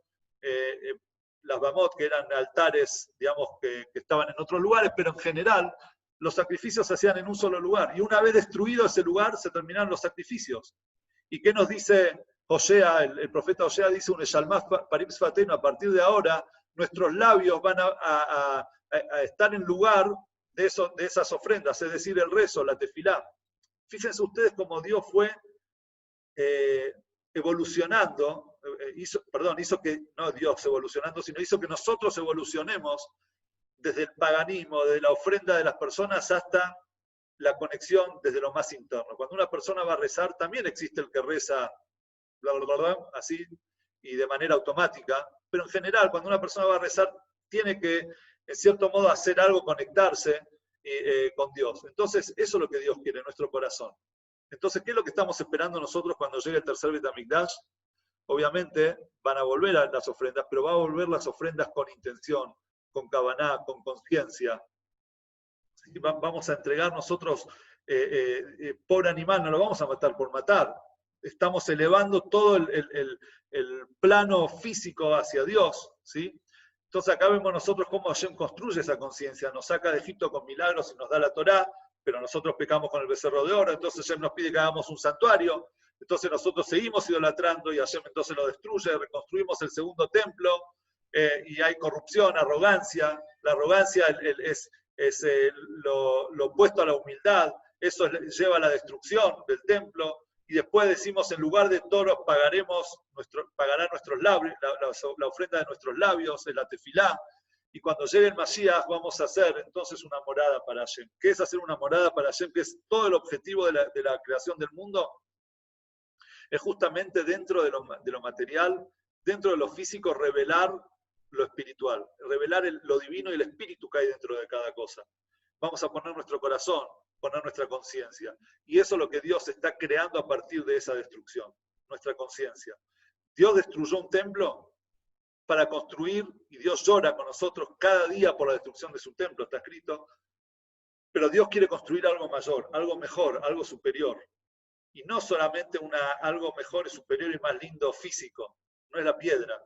[SPEAKER 1] las bamot, que eran altares, digamos, que estaban en otros lugares, pero en general los sacrificios se hacían en un solo lugar. Y una vez destruido ese lugar, se terminaron los sacrificios. ¿Y qué nos dice Osea? El profeta Osea dice, un Eshalmaf Parim Sfatenu, a partir de ahora, nuestros labios van a estar en lugar de esas ofrendas, es decir, el rezo, la tefilá. Fíjense ustedes cómo Dios fue evolucionando, hizo que, no Dios evolucionando, sino hizo que nosotros evolucionemos desde el paganismo, desde la ofrenda de las personas hasta la conexión desde lo más interno. Cuando una persona va a rezar, también existe el que reza, bla, bla, bla, bla, así, y de manera automática, pero en general, cuando una persona va a rezar, tiene que, en cierto modo, hacer algo, conectarse con Dios. Entonces, eso es lo que Dios quiere en nuestro corazón. Entonces, ¿qué es lo que estamos esperando nosotros cuando llegue el tercer Bet HaMikdash? Obviamente, van a volver a las ofrendas, pero van a volver las ofrendas con intención, con kavaná, con conciencia. Vamos a entregar nosotros, pobre animal, no lo vamos a matar por matar. Estamos elevando todo el plano físico hacia Dios, ¿sí? Entonces acá vemos nosotros cómo Hashem construye esa conciencia, nos saca de Egipto con milagros y nos da la Torá, pero nosotros pecamos con el becerro de oro, entonces Hashem nos pide que hagamos un santuario, entonces nosotros seguimos idolatrando y Hashem entonces lo destruye, reconstruimos el segundo templo, y hay corrupción, arrogancia. La arrogancia es lo opuesto a la humildad, eso lleva a la destrucción del templo. Y después decimos, en lugar de toros, pagarán nuestros labios, la ofrenda de nuestros labios, la tefilá. Y cuando llegue el Mashiach, vamos a hacer entonces una morada para Hashem. ¿Qué es hacer una morada para Hashem? Que es todo el objetivo de la creación del mundo. Es justamente dentro de lo material, dentro de lo físico, revelar lo espiritual, revelar lo divino y el espíritu que hay dentro de cada cosa. Vamos a poner nuestro corazón, poner nuestra conciencia. Y eso es lo que Dios está creando a partir de esa destrucción, nuestra conciencia. Dios destruyó un templo para construir, y Dios llora con nosotros cada día por la destrucción de su templo, está escrito, pero Dios quiere construir algo mayor, algo mejor, algo superior. Y no solamente algo mejor y superior y más lindo físico, no es la piedra,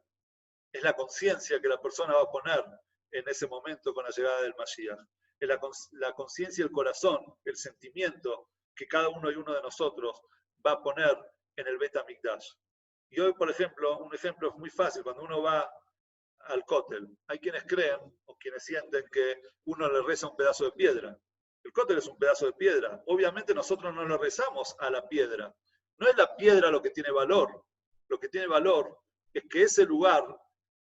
[SPEAKER 1] es la conciencia que la persona va a poner en ese momento con la llegada del Mashiach. Es la conciencia y el corazón, el sentimiento que cada uno y uno de nosotros va a poner en el Bet HaMikdash. Y hoy, por ejemplo, un ejemplo es muy fácil, cuando uno va al Kotel, hay quienes creen o quienes sienten que uno le reza un pedazo de piedra. El Kotel es un pedazo de piedra. Obviamente nosotros no le rezamos a la piedra. No es la piedra lo que tiene valor. Lo que tiene valor es que ese lugar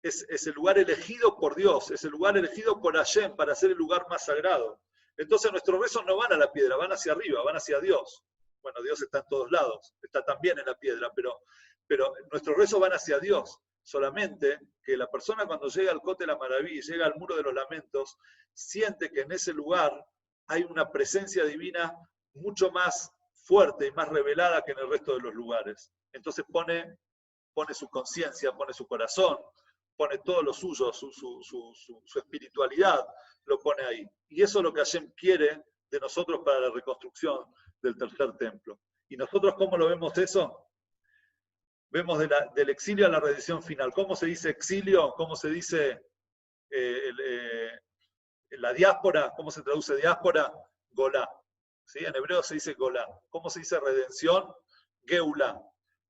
[SPEAKER 1] es el lugar elegido por Dios, es el lugar elegido por Hashem para ser el lugar más sagrado. Entonces nuestros rezos no van a la piedra, van hacia arriba, van hacia Dios. Bueno, Dios está en todos lados, está también en la piedra, pero nuestros rezos van hacia Dios. Solamente que la persona cuando llega al Cote de la Maravilla, llega al Muro de los Lamentos, siente que en ese lugar hay una presencia divina mucho más fuerte y más revelada que en el resto de los lugares. Entonces pone su conciencia, pone su corazón, pone todo lo suyo, su espiritualidad, lo pone ahí. Y eso es lo que Hashem quiere de nosotros para la reconstrucción del tercer templo. ¿Y nosotros cómo lo vemos eso? Vemos del exilio a la redención final. ¿Cómo se dice exilio? ¿Cómo se dice la diáspora? ¿Cómo se traduce diáspora? Golá. ¿Sí? En hebreo se dice golá. ¿Cómo se dice redención? Geulá.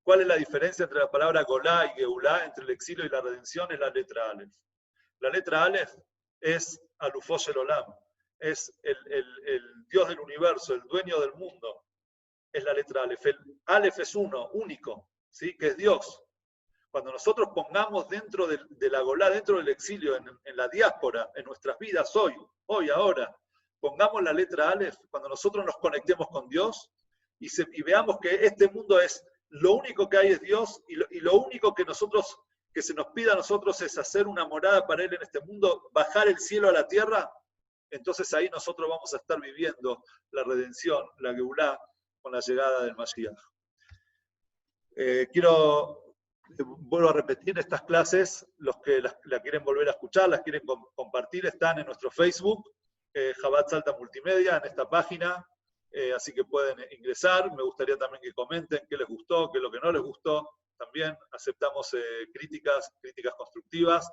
[SPEAKER 1] ¿Cuál es la diferencia entre la palabra golá y geulá, entre el exilio y la redención? Es la letra Aleph. La letra Aleph es Alufosh el Olam, es el Dios del universo, el dueño del mundo. Es la letra Aleph. El Aleph es uno, único, ¿sí? Que es Dios. Cuando nosotros pongamos dentro de la golá, dentro del exilio, en la diáspora, en nuestras vidas hoy, ahora, pongamos la letra Aleph, cuando nosotros nos conectemos con Dios y veamos que este mundo es, lo único que hay es Dios y lo único que se nos pide a nosotros es hacer una morada para Él en este mundo, bajar el cielo a la tierra, entonces ahí nosotros vamos a estar viviendo la redención, la Geulá, con la llegada del Mashiach. Vuelvo a repetir, estas clases, los que la quieren volver a escuchar, las quieren compartir, están en nuestro Facebook, Jabat Salta Multimedia, en esta página, así que pueden ingresar. Me gustaría también que comenten qué les gustó, qué es lo que no les gustó. También aceptamos críticas constructivas.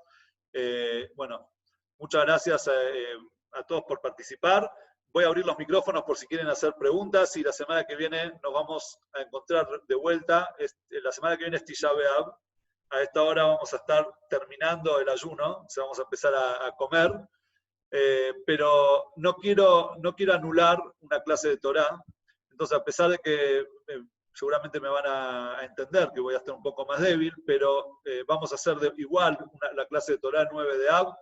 [SPEAKER 1] Bueno, muchas gracias a todos por participar. Voy a abrir los micrófonos por si quieren hacer preguntas y la semana que viene nos vamos a encontrar de vuelta. La semana que viene es Tisha B'Av. A esta hora vamos a estar terminando el ayuno, o sea, vamos a empezar a comer. Pero no quiero anular una clase de Torah. Entonces, a pesar de que seguramente me van a entender que voy a estar un poco más débil, pero vamos a hacer igual la clase de Torah 9 de Av.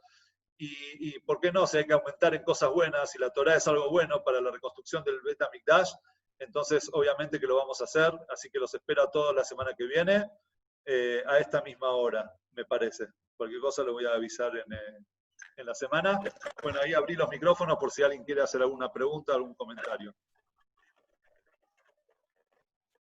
[SPEAKER 1] Y ¿por qué no? Si hay que aumentar en cosas buenas, y la Torah es algo bueno para la reconstrucción del Bet HaMikdash, entonces obviamente que lo vamos a hacer, así que los espero a todos la semana que viene, a esta misma hora, me parece. Cualquier cosa lo voy a avisar en la semana. Bueno, ahí abrí los micrófonos por si alguien quiere hacer alguna pregunta, algún comentario.